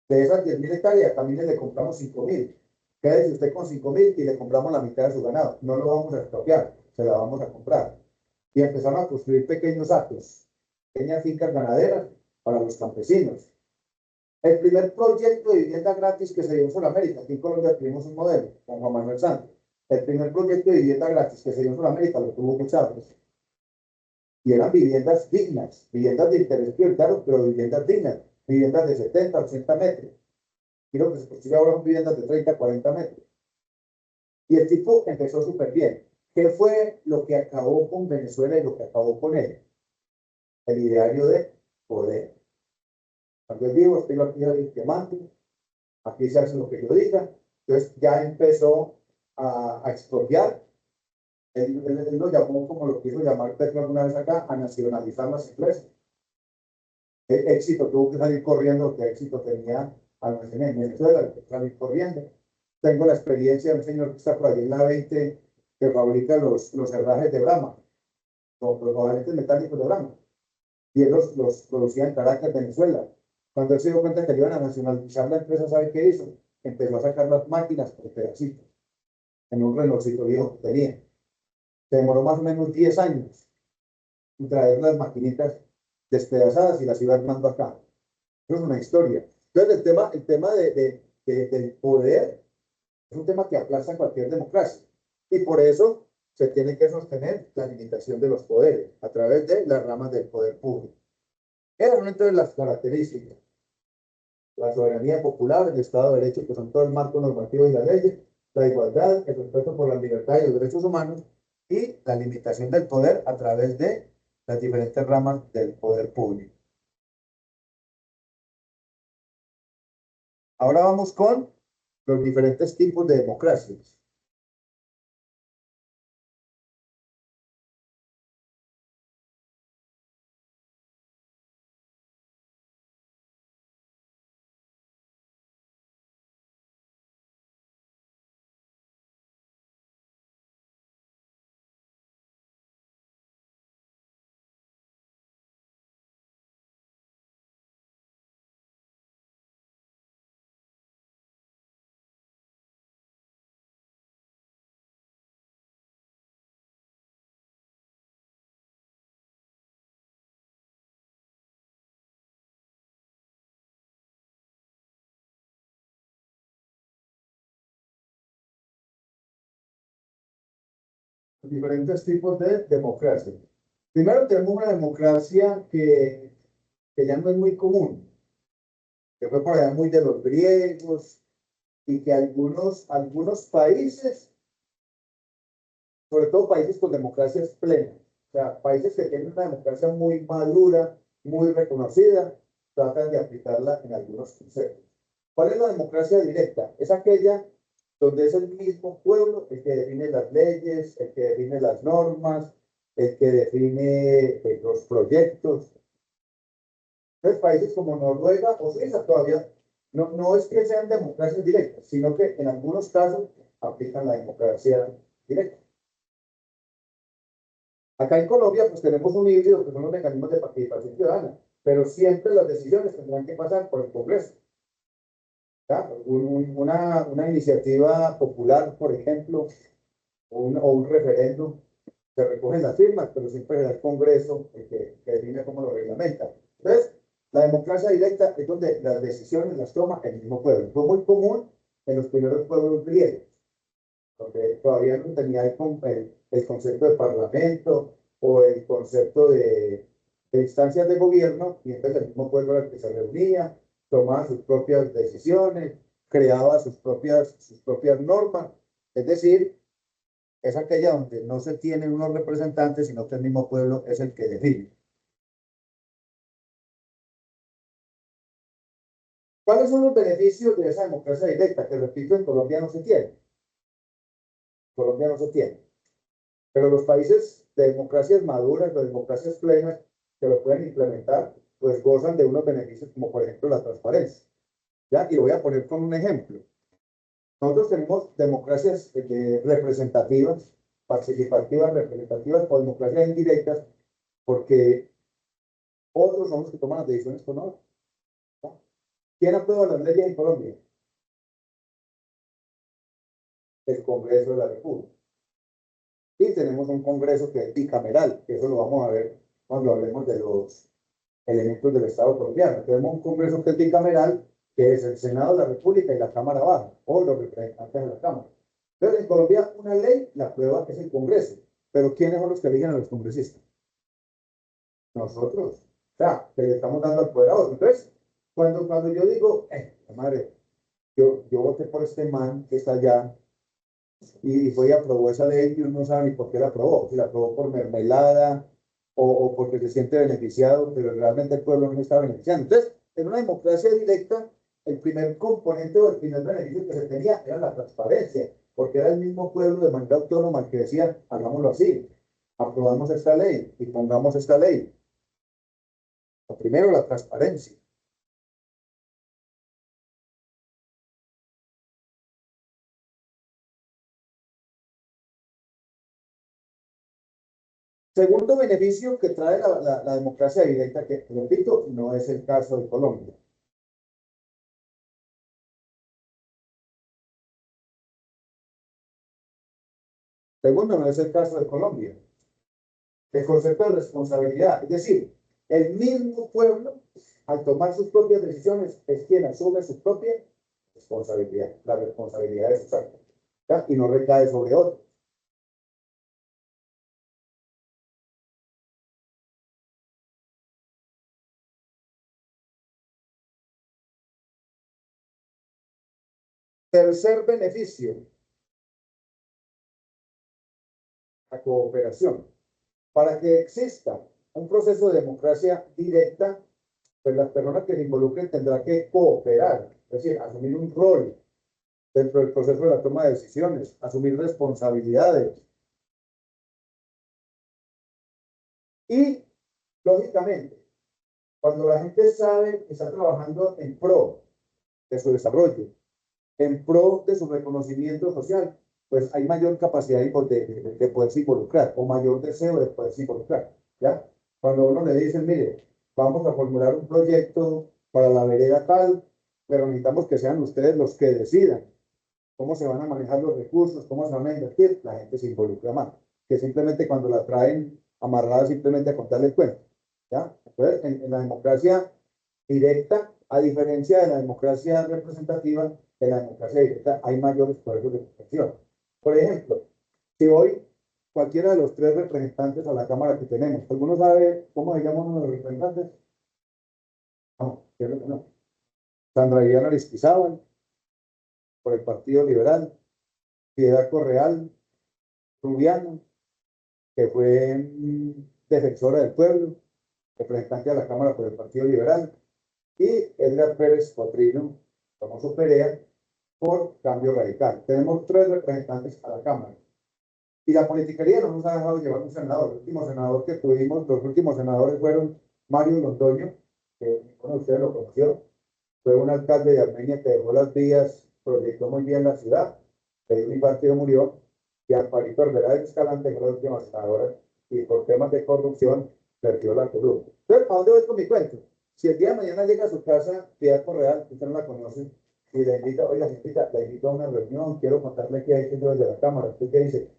De esas 10.000 hectáreas también le compramos 5.000. Quédese usted con 5.000 y le compramos la mitad de su ganado. No lo vamos a expropiar, se la vamos a comprar. Y empezaron a construir pequeños actos, pequeñas fincas ganaderas para los campesinos. El primer proyecto de vivienda gratis que se dio en Sudamérica, aquí en Colombia tuvimos un modelo con Juan Manuel Santos. El primer proyecto de vivienda gratis que se dio en Sudamérica lo tuvo Hugo Chávez. Y eran viviendas dignas, viviendas de interés prioritario, pero viviendas dignas, viviendas de 70, 80 metros. Y lo que se construye ahora son viviendas de 30, 40 metros. Y el tipo empezó súper bien. ¿Qué fue lo que acabó con Venezuela y lo que acabó con él? El ideario de poder. Cuando yo digo, estoy aquí de mando, aquí se hace lo que yo diga. Entonces ya empezó a expropiar. Él lo llamó, como lo quiso llamar Petro alguna vez acá, a nacionalizar las empresas. El éxito tuvo que salir corriendo, que éxito tenía almacén en Venezuela, salir corriendo. Tengo la experiencia de un señor que está por allí en la 20, que fabrica los herrajes de Brahma, los caballetes metálicos de Brahma. Y él los producía en Caracas, Venezuela. Cuando él se dio cuenta que le iban a nacionalizar la empresa, ¿sabe qué hizo? Empezó a sacar las máquinas por pedacitos, en un relojcito viejo que tenía. Se demoró más o menos 10 años en traer las maquinitas despedazadas y las iba armando acá. Eso es una historia. Entonces, el tema del poder es un tema que aplasta cualquier democracia. Y por eso se tiene que sostener la limitación de los poderes a través de las ramas del poder público. Esas son entonces las características. La soberanía popular, el Estado de Derecho, que son todo el marco normativo y las leyes, la igualdad, el respeto por la libertad y los derechos humanos, y la limitación del poder a través de las diferentes ramas del poder público. Ahora vamos con los diferentes tipos de democracias. Diferentes tipos de democracia. Primero tenemos una democracia que ya no es muy común, que fue por allá muy de los griegos y que algunos países, sobre todo países con democracias plenas, o sea, países que tienen una democracia muy madura, muy reconocida, tratan de aplicarla en algunos conceptos. ¿Cuál es la democracia directa? Es aquella donde es el mismo pueblo el que define las leyes, el que define las normas, el que define los proyectos. Entonces, países como Noruega o Suiza todavía no es que sean democracias directas, sino que en algunos casos aplican la democracia directa. Acá en Colombia, pues tenemos un híbrido que son los mecanismos de participación ciudadana, pero siempre las decisiones tendrán que pasar por el Congreso. Una iniciativa popular, por ejemplo, o un referéndum, se recogen las firmas, pero siempre será el Congreso el que define cómo lo reglamenta. Entonces, la democracia directa es donde las decisiones las toma el mismo pueblo. Fue muy común en los primeros pueblos griegos, donde todavía no tenía el concepto de parlamento o el concepto de instancias de gobierno, y entonces el mismo pueblo era el que se reunía, tomaba sus propias decisiones, creaba sus propias normas. Es decir, es aquella donde no se tienen unos representantes, sino que el mismo pueblo es el que define. ¿Cuáles son los beneficios de esa democracia directa? Que repito, en Colombia no se tiene. Colombia no se tiene. Pero los países de democracias maduras, de democracias plenas, que lo pueden implementar, pues gozan de unos beneficios como por ejemplo la transparencia. ¿Ya? Y lo voy a poner con un ejemplo. Nosotros tenemos democracias representativas, participativas, representativas o democracias indirectas, porque otros son los que toman las decisiones con nosotros. ¿Quién aprueba las leyes en Colombia? El Congreso de la República. Y tenemos un Congreso que es bicameral, que eso lo vamos a ver cuando hablemos de los elementos del Estado colombiano. Tenemos un Congreso que es bicameral, que es el Senado de la República y la Cámara Baja, o los representantes de la Cámara. Entonces, en Colombia, una ley la aprueba es el Congreso, pero ¿quiénes son los que eligen a los congresistas? Nosotros. O sea, que le estamos dando el poder a otros. Entonces, cuando yo digo, madre, yo voté por este man que está allá, y fue y aprobó esa ley y uno no sabe ni por qué la aprobó, si la aprobó por mermelada o porque se siente beneficiado, pero realmente el pueblo no está beneficiando. Entonces, en una democracia directa, el primer componente o el primer beneficio que se tenía era la transparencia, porque era el mismo pueblo de manera autónoma el que decía, hagámoslo así, aprobamos esta ley y pongamos esta ley. Lo primero, la transparencia. Segundo beneficio que trae la democracia directa, que repito, no es el caso de Colombia. Segundo, no es el caso de Colombia. El concepto de responsabilidad, es decir, el mismo pueblo, al tomar sus propias decisiones, es quien asume su propia responsabilidad, la responsabilidad de sus actos, ¿ya? Y no recae sobre otro. Tercer beneficio, la cooperación. Para que exista un proceso de democracia directa, pues las personas que se involucren tendrán que cooperar, es decir, asumir un rol dentro del proceso de la toma de decisiones, asumir responsabilidades. Y, lógicamente, cuando la gente sabe que está trabajando en pro de su desarrollo, en pro de su reconocimiento social, pues hay mayor capacidad de poderse involucrar o mayor deseo de poderse involucrar. ¿Ya? Cuando uno le dice, mire, vamos a formular un proyecto para la vereda tal, pero necesitamos que sean ustedes los que decidan cómo se van a manejar los recursos, cómo se van a invertir, la gente se involucra más, que simplemente cuando la traen amarrada simplemente a contarle el cuento. ¿Ya? Entonces, en la democracia directa, a diferencia de la democracia representativa, en la democracia directa hay mayores poderes de protección. Por ejemplo, si hoy cualquiera de los tres representantes a la Cámara que tenemos, ¿alguno sabe cómo se llaman los representantes? No, creo que no. Sandra Diana Aristizábal, por el Partido Liberal, Piedad Correal, Rubiano, que fue defensora del pueblo, representante de la Cámara por el Partido Liberal, y Edgar Pérez Cotrino, famoso Perea, por Cambio Radical. Tenemos tres representantes a la Cámara. Y la politiquería no nos ha dejado llevar un senador. El último senador que tuvimos, los últimos senadores fueron Mario Londoño, que ninguno de ustedes lo conoció, fue un alcalde de Armenia que dejó las vías, proyectó muy bien la ciudad, pero mi partido murió, y Amparito Herrera de Escalante fue la última senadora, y por temas de corrupción perdió la curul. Entonces, ¿a dónde voy con mi cuento? Si el día de mañana llega a su casa, Piedad Correal, usted no la conoce, y le invita, oiga, la invito a una reunión, quiero contarle qué hay dentro de la Cámara, ¿usted qué dice?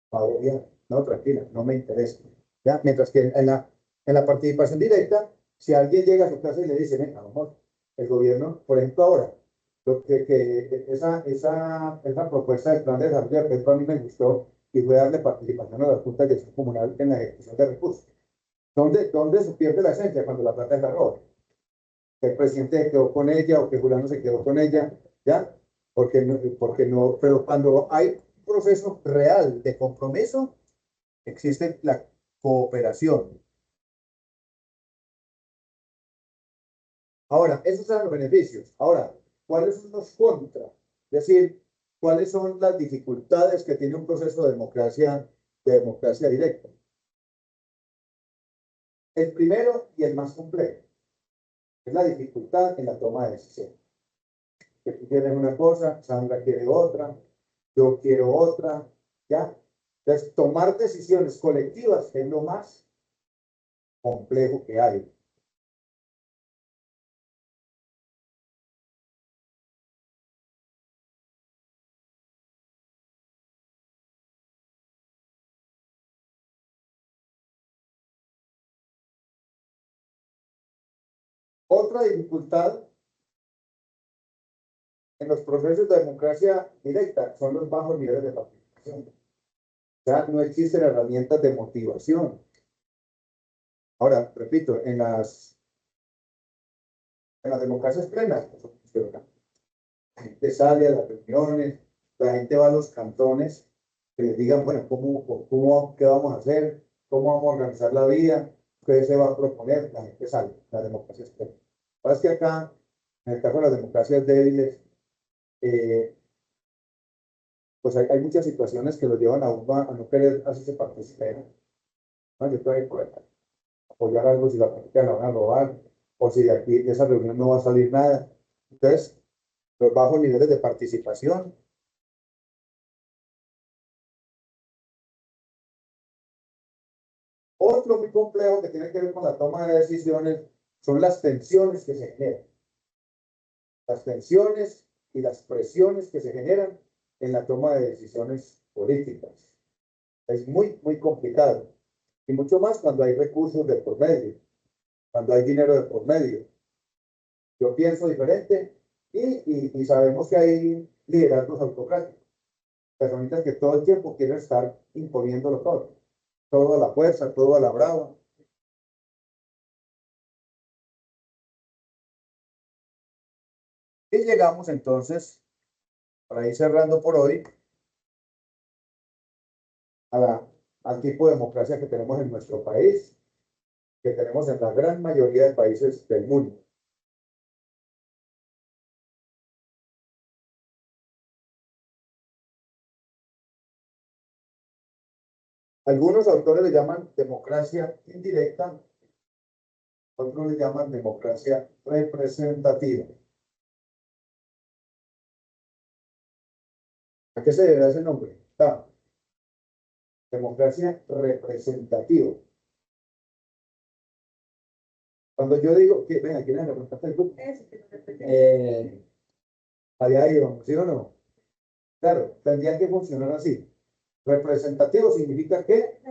Pavoría, No, tranquila, no me interesa. ¿Ya? Mientras que en la participación directa, si alguien llega a su casa y le dice, venga, vamos, el gobierno, por ejemplo, ahora, esa propuesta del plan de desarrollo de Petro a mí me gustó y fue darle participación a la Junta de Gestión Comunal en la ejecución de recursos. ¿Dónde se pierde la esencia? Cuando la plata es la roba. Que el presidente se quedó con ella o que Julano se quedó con ella, ¿ya? Porque no, pero cuando hay un proceso real de compromiso, existe la cooperación. Ahora, esos son los beneficios. Ahora, ¿cuáles son los contras? Es decir, ¿cuáles son las dificultades que tiene un proceso de democracia directa? El primero y el más complejo es la dificultad en la toma de decisiones. Que tú quieres una cosa, Sandra quiere otra, yo quiero otra, ¿ya? Entonces, tomar decisiones colectivas es lo más complejo que hay. Otra dificultad en los procesos de democracia directa son los bajos niveles de participación. O sea, no existen herramientas de motivación. Ahora, repito, en las democracias plenas, la gente sale a las reuniones, la gente va a los cantones, que les digan, bueno, qué vamos a hacer, cómo vamos a organizar la vida, qué se va a proponer, la gente sale, la democracia es plena. Lo que pasa es que acá, en el caso de las democracias débiles, pues hay muchas situaciones que lo llevan a uno a no querer hacerse participar. ¿No? Yo estoy por apoyar algo si la práctica la van a robar, o si de aquí, de esa reunión no va a salir nada. Entonces, los bajos niveles de participación. Otro muy complejo que tiene que ver con la toma de decisiones son las tensiones que se generan. Las tensiones y las presiones que se generan en la toma de decisiones políticas. Es muy complicado. Y mucho más cuando hay recursos de por medio, cuando hay dinero de por medio. Yo pienso diferente y sabemos que hay liderazgos autocráticos, personitas que todo el tiempo quieren estar imponiéndolo todo a la fuerza, todo a la brava. Y llegamos entonces, para ir cerrando por hoy, al tipo de democracia que tenemos en nuestro país, que tenemos en la gran mayoría de países del mundo. Algunos autores le llaman democracia indirecta, otros le llaman democracia representativa. ¿A qué se debe ese nombre? Democracia representativa. Cuando yo digo que, venga, ¿quién es el representante del grupo? Allá íbamos, ¿sí o no? Claro, tendría que funcionar así. Representativo significa que,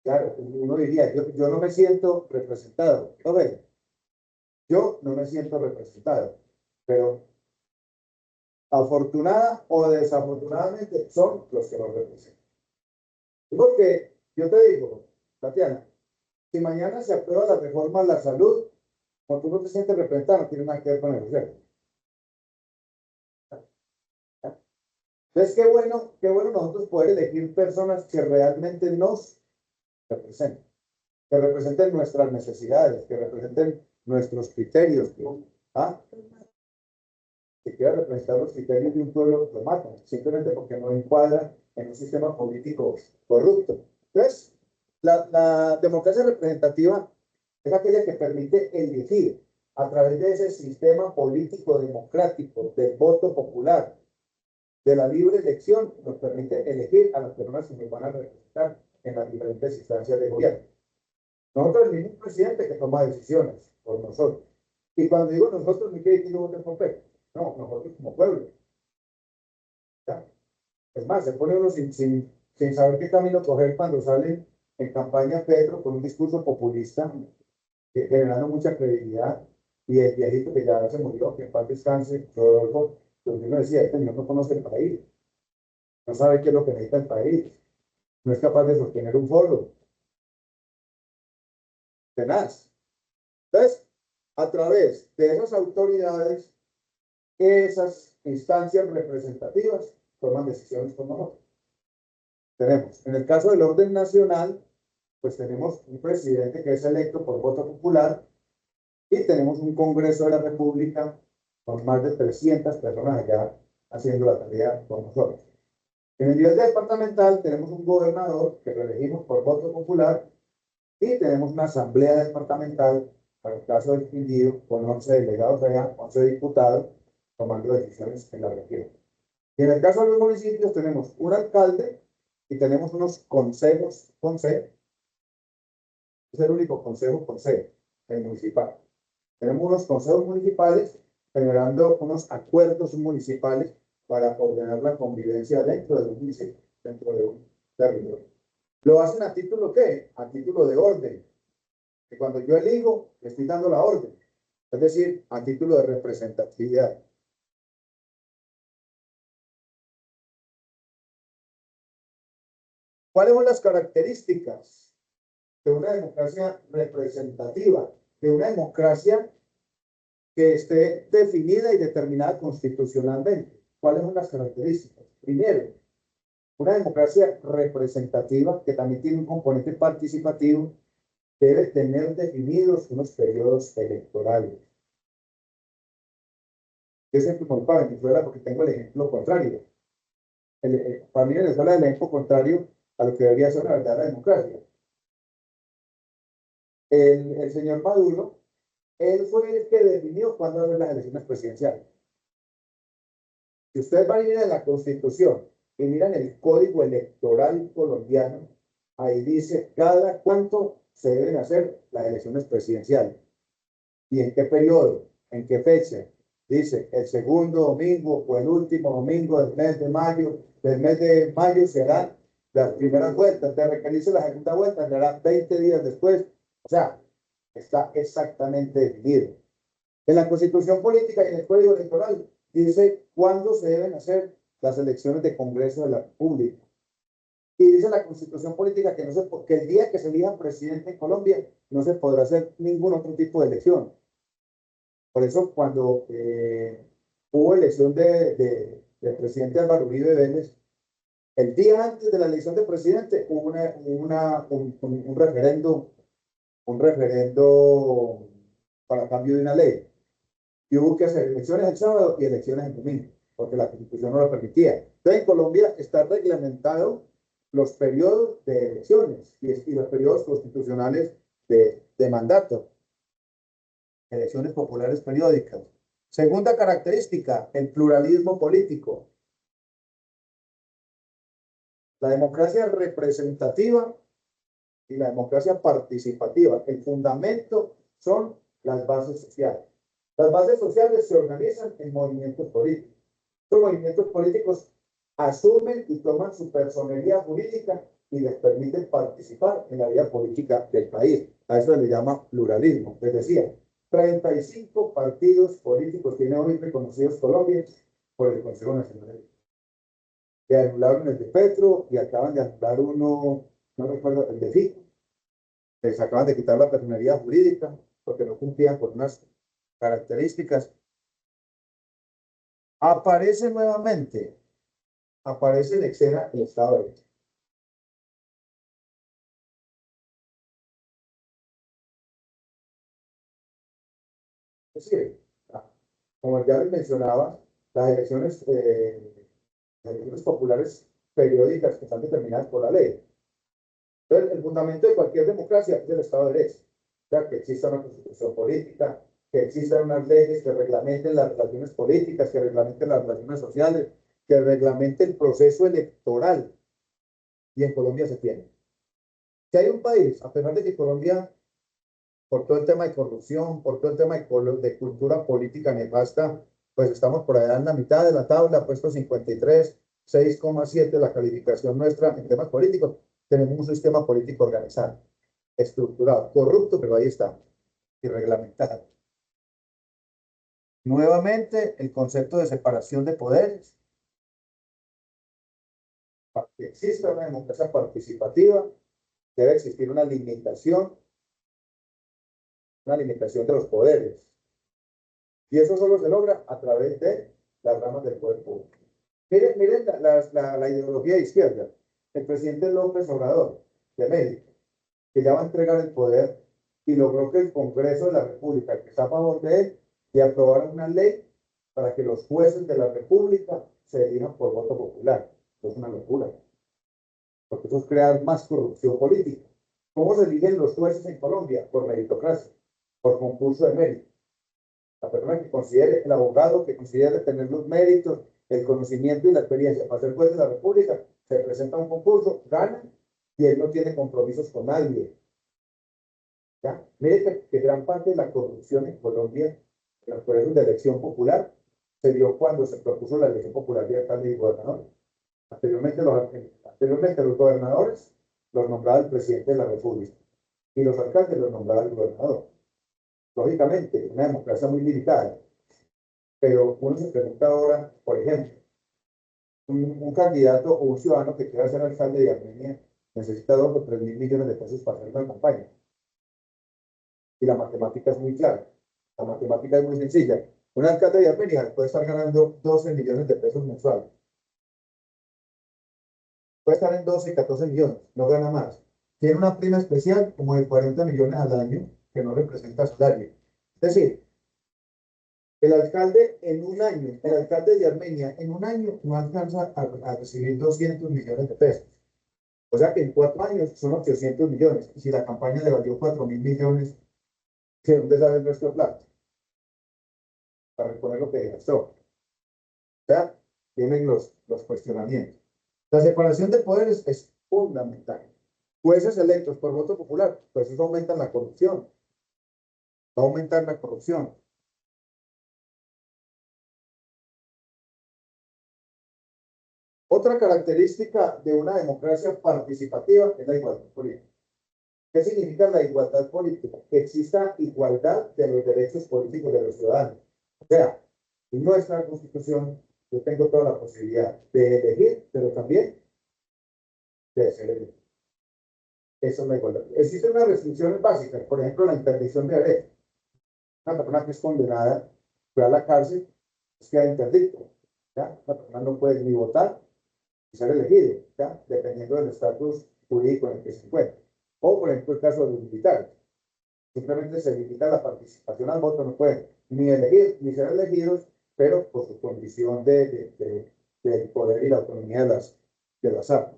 claro, uno diría, yo no me siento representado. ¿No ven? Yo no me siento representado, pero afortunada o desafortunadamente son los que nos representan. Porque yo te digo, Tatiana, si mañana se aprueba la reforma a la salud, cuando tú no te sientes representado, no tiene nada que ver con el gobierno. Entonces, qué bueno nosotros poder elegir personas que realmente nos representen, que representen nuestras necesidades, que representen nuestros criterios, ¿ah? Que quiera representar los criterios de un pueblo, lo matan, simplemente porque no encuadra en un sistema político corrupto. Entonces, la democracia representativa es aquella que permite elegir a través de ese sistema político democrático del voto popular, de la libre elección, nos permite elegir a las personas que nos van a representar en las diferentes instancias de gobierno. Nosotros, el mismo presidente que toma decisiones por nosotros. Y cuando digo nosotros, no quiere decir que yo vote por Petro. No, nosotros como pueblo. ¿Ya? Es más, se pone uno sin sin saber qué camino coger cuando sale en campaña Petro con un discurso populista, generando mucha credibilidad, y el viejito que ya se murió, que en paz descanse, Rodolfo, pues uno decía, este señor no conoce el país, no sabe qué es lo que necesita el país, no es capaz de sostener un foro, tenaz. Entonces, a través de esas autoridades, esas instancias representativas toman decisiones con nosotros. Tenemos, en el caso del orden nacional, pues tenemos un presidente que es electo por voto popular y tenemos un Congreso de la República con más de 300 personas allá haciendo la tarea con nosotros. En el nivel departamental tenemos un gobernador que lo elegimos por voto popular y tenemos una asamblea departamental, para el caso del Quindío, con 11 delegados allá, 11 diputados, tomando decisiones en la región. Y en el caso de los municipios tenemos un alcalde y tenemos unos consejos, es el único consejo, el municipal. Tenemos unos consejos municipales generando unos acuerdos municipales para ordenar la convivencia dentro de un municipio, dentro de un territorio. ¿Lo hacen a título qué? A título de orden. Que cuando yo elijo, le estoy dando la orden. Es decir, a título de representatividad. ¿Cuáles son las características de una democracia representativa? De una democracia que esté definida y determinada constitucionalmente. ¿Cuáles son las características? Primero, una democracia representativa que también tiene un componente participativo debe tener definidos unos periodos electorales. Yo siempre culpo a Venezuela porque tengo el ejemplo contrario. Para mí Venezuela es el ejemplo contrario a lo que debería ser una verdadera democracia. El señor Maduro, él fue el que definió cuándo hacer las elecciones presidenciales. Si ustedes van a ir a la Constitución y miran el Código Electoral colombiano, ahí dice cada cuánto se deben hacer las elecciones presidenciales. ¿Y en qué periodo? ¿En qué fecha? Dice, el segundo domingo o el último domingo del mes de mayo. Del mes de mayo serán las primeras vueltas. De requerirse la segunda vuelta, será 20 días después. O sea, está exactamente definido. En la Constitución Política y en el Código Electoral dice cuándo se deben hacer las elecciones de Congreso de la República. Y dice la Constitución Política que, que el día que se elija presidente en Colombia no se podrá hacer ningún otro tipo de elección. Por eso, cuando hubo elección del presidente Álvaro Uribe Vélez, el día antes de la elección de presidente hubo un referendo para cambio de una ley. Y hubo que hacer elecciones el sábado y elecciones el domingo, porque la Constitución no lo permitía. Entonces, en Colombia está reglamentado los periodos de elecciones y los periodos constitucionales de mandato. Elecciones populares periódicas. Segunda característica, el pluralismo político. La democracia representativa y la democracia participativa. El fundamento son las bases sociales. Las bases sociales se organizan en movimientos políticos. Los movimientos políticos asumen y toman su personería jurídica y les permiten participar en la vida política del país. A eso se le llama pluralismo. Les decía, 35 partidos políticos tiene hoy reconocidos Colombia por el Consejo Nacional Electoral. Le anularon el de Petro y acaban de anular uno, no recuerdo, el de Fico. Les acaban de quitar la personería jurídica porque no cumplían con unas características. Aparece nuevamente, aparece en escena el Estado de Derecho. Es decir, como ya les mencionaba, las elecciones populares periódicas que están determinadas por la ley. Entonces, el fundamento de cualquier democracia es el Estado de Derecho. O sea, que exista una constitución política, que existan unas leyes que reglamenten las relaciones políticas, que reglamenten las relaciones sociales, que reglamenten el proceso electoral. Y en Colombia se tiene. Si hay un país, a pesar de que Colombia, por todo el tema de corrupción, por todo el tema de cultura política nefasta, pues estamos por allá en la mitad de la tabla, puesto 53, 6,7 la calificación nuestra en temas políticos. Tenemos un sistema político organizado, estructurado, corrupto, pero ahí está, y reglamentado. Nuevamente, el concepto de separación de poderes. Para que exista una democracia participativa, debe existir una limitación de los poderes. Y eso solo se logra a través de las ramas del poder público. Miren la ideología de izquierda. El presidente López Obrador, de México, que ya va a entregar el poder y logró que el Congreso de la República, que está a favor de él, y aprobara una ley para que los jueces de la República se elijan por voto popular. Eso es una locura, porque eso es crear más corrupción política. ¿Cómo se eligen los jueces en Colombia? Por meritocracia, por concurso de mérito. La persona que considere, el abogado que considere tener los méritos, el conocimiento y la experiencia para ser juez de la República, se presenta a un concurso, gana y él no tiene compromisos con nadie. ¿Ya? Mire que gran parte de la corrupción en Colombia, en los procesos de elección popular, se dio cuando se propuso la elección popular de alcalde y gobernador. Anteriormente los gobernadores los nombraba el presidente de la República y los alcaldes los nombraba el gobernador. Lógicamente, una democracia muy limitada, pero uno se pregunta ahora, por ejemplo, un candidato o un ciudadano que quiera ser alcalde de Armenia necesita 2 o 3 mil millones de pesos para hacer una campaña. Y la matemática es muy clara, la matemática es muy sencilla. Un alcalde de Armenia puede estar ganando 12 millones de pesos mensuales. Puede estar en 12, 14 millones, no gana más. Tiene una prima especial como de 40 millones al año que no representa salario. Es decir, el alcalde de Armenia en un año no alcanza a recibir 200 millones de pesos. O sea que en 4 años son 800 millones. Y si la campaña le valió 4.000 millones, ¿de dónde sale nuestro plato? Para reponer lo que gastó. O sea, tienen los cuestionamientos. La separación de poderes es fundamental. Jueces electos por voto popular, pues eso aumenta la corrupción. Va a aumentar la corrupción. Otra característica de una democracia participativa es la igualdad política. ¿Qué significa la igualdad política? Que exista igualdad de los derechos políticos de los ciudadanos. O sea, en nuestra Constitución yo tengo toda la posibilidad de elegir, pero también de ser elegido. Esa es la igualdad. Existen unas restricciones básicas, por ejemplo, la interdicción de derechos. Una persona que es condenada, fue a la cárcel, queda interdicto. ¿Ya? La persona no puede ni votar ni ser elegido, ¿ya? Dependiendo del estatus jurídico en el que se encuentre. O, por ejemplo, el caso de los militares. Simplemente se limita la participación al voto, no pueden ni elegir ni ser elegidos, pero por su condición de poder y la autonomía de las armas.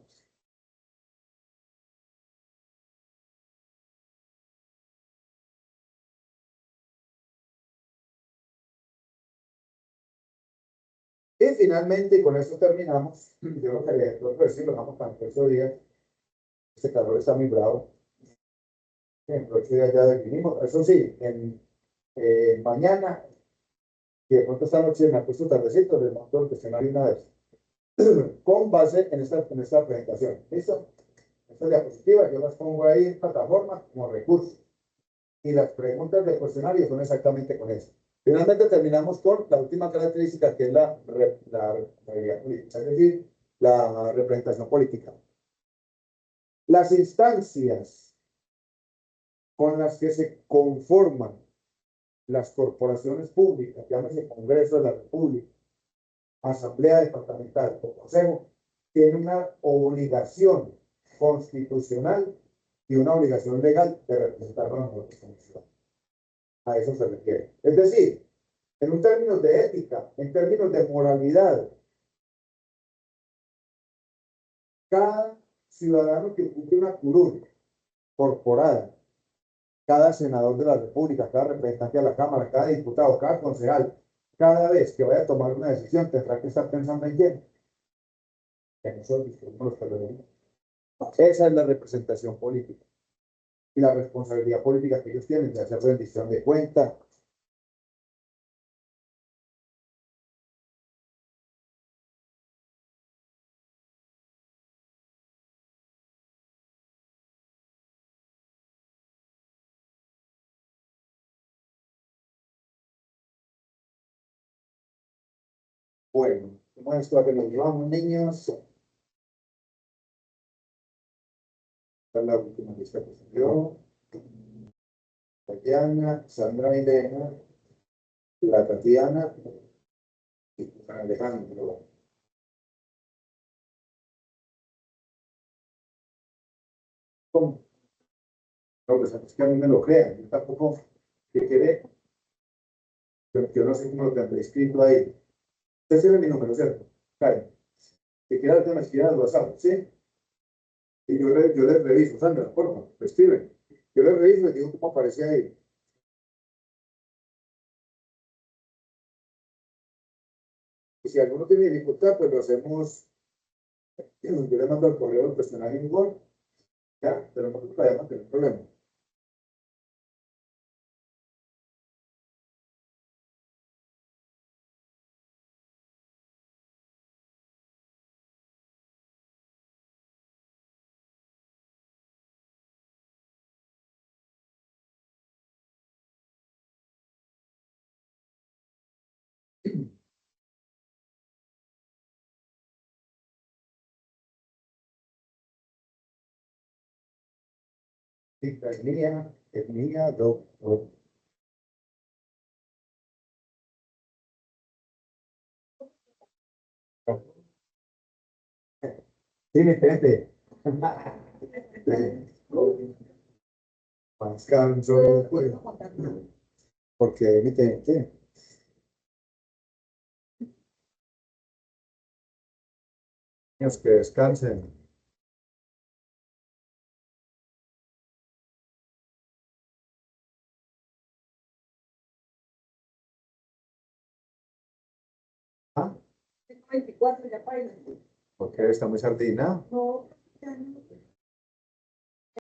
Y finalmente, con esto terminamos. Yo lo quería decir, lo vamos para 8 días. Este calor está muy bravo. En 8 días ya definimos. Eso sí, mañana, y de pronto esta noche me acuesto tardecito, les monto el cuestionario una vez. Con base en esta presentación. ¿Listo? Estas diapositivas yo las pongo ahí en plataforma como recurso. Y las preguntas del cuestionario son exactamente con eso. Finalmente terminamos con la última característica que es la realidad política, es decir, la representación política. Las instancias con las que se conforman las corporaciones públicas, llámese Congreso de la República, Asamblea Departamental o Consejo, tienen una obligación constitucional y una obligación legal de representar a nosotros como ciudadanos. A eso se refiere. Es decir, en términos de ética, en términos de moralidad, cada ciudadano que ocupe una curul corporada, cada senador de la República, cada representante de la Cámara, cada diputado, cada concejal, cada vez que vaya a tomar una decisión tendrá que estar pensando en quién. En nosotros, los que esa es la representación política y la responsabilidad política que ellos tienen de hacer rendición de cuentas, Bueno, ¿cómo es esto a que nos llevamos, niños? Esta es la última lista que salió. Tatiana, Sandra Milena, la Tatiana y Juan Alejandro. ¿Cómo? No, pues es que a mí me lo crean, yo tampoco, ¿qué quiere? Yo no sé cómo lo tendré escrito ahí. Usted se ve mi número, ¿cierto? Karen, que quiera que me escriba al WhatsApp, ¿sí? Y yo le reviso, Sandra, por favor, me escriben. Yo le reviso y digo cómo aparece ahí. Y si alguno tiene dificultad, pues lo hacemos, yo le mando al correo el cuestionario igual, ya, pero nosotros vayamos a tener problema. Es mía, doctor. Sí, mi gente. Más canso, porque mi gente, niños que descansen. ¿Ah? 24 ya para ¿Por qué está muy sardina? no, ya no.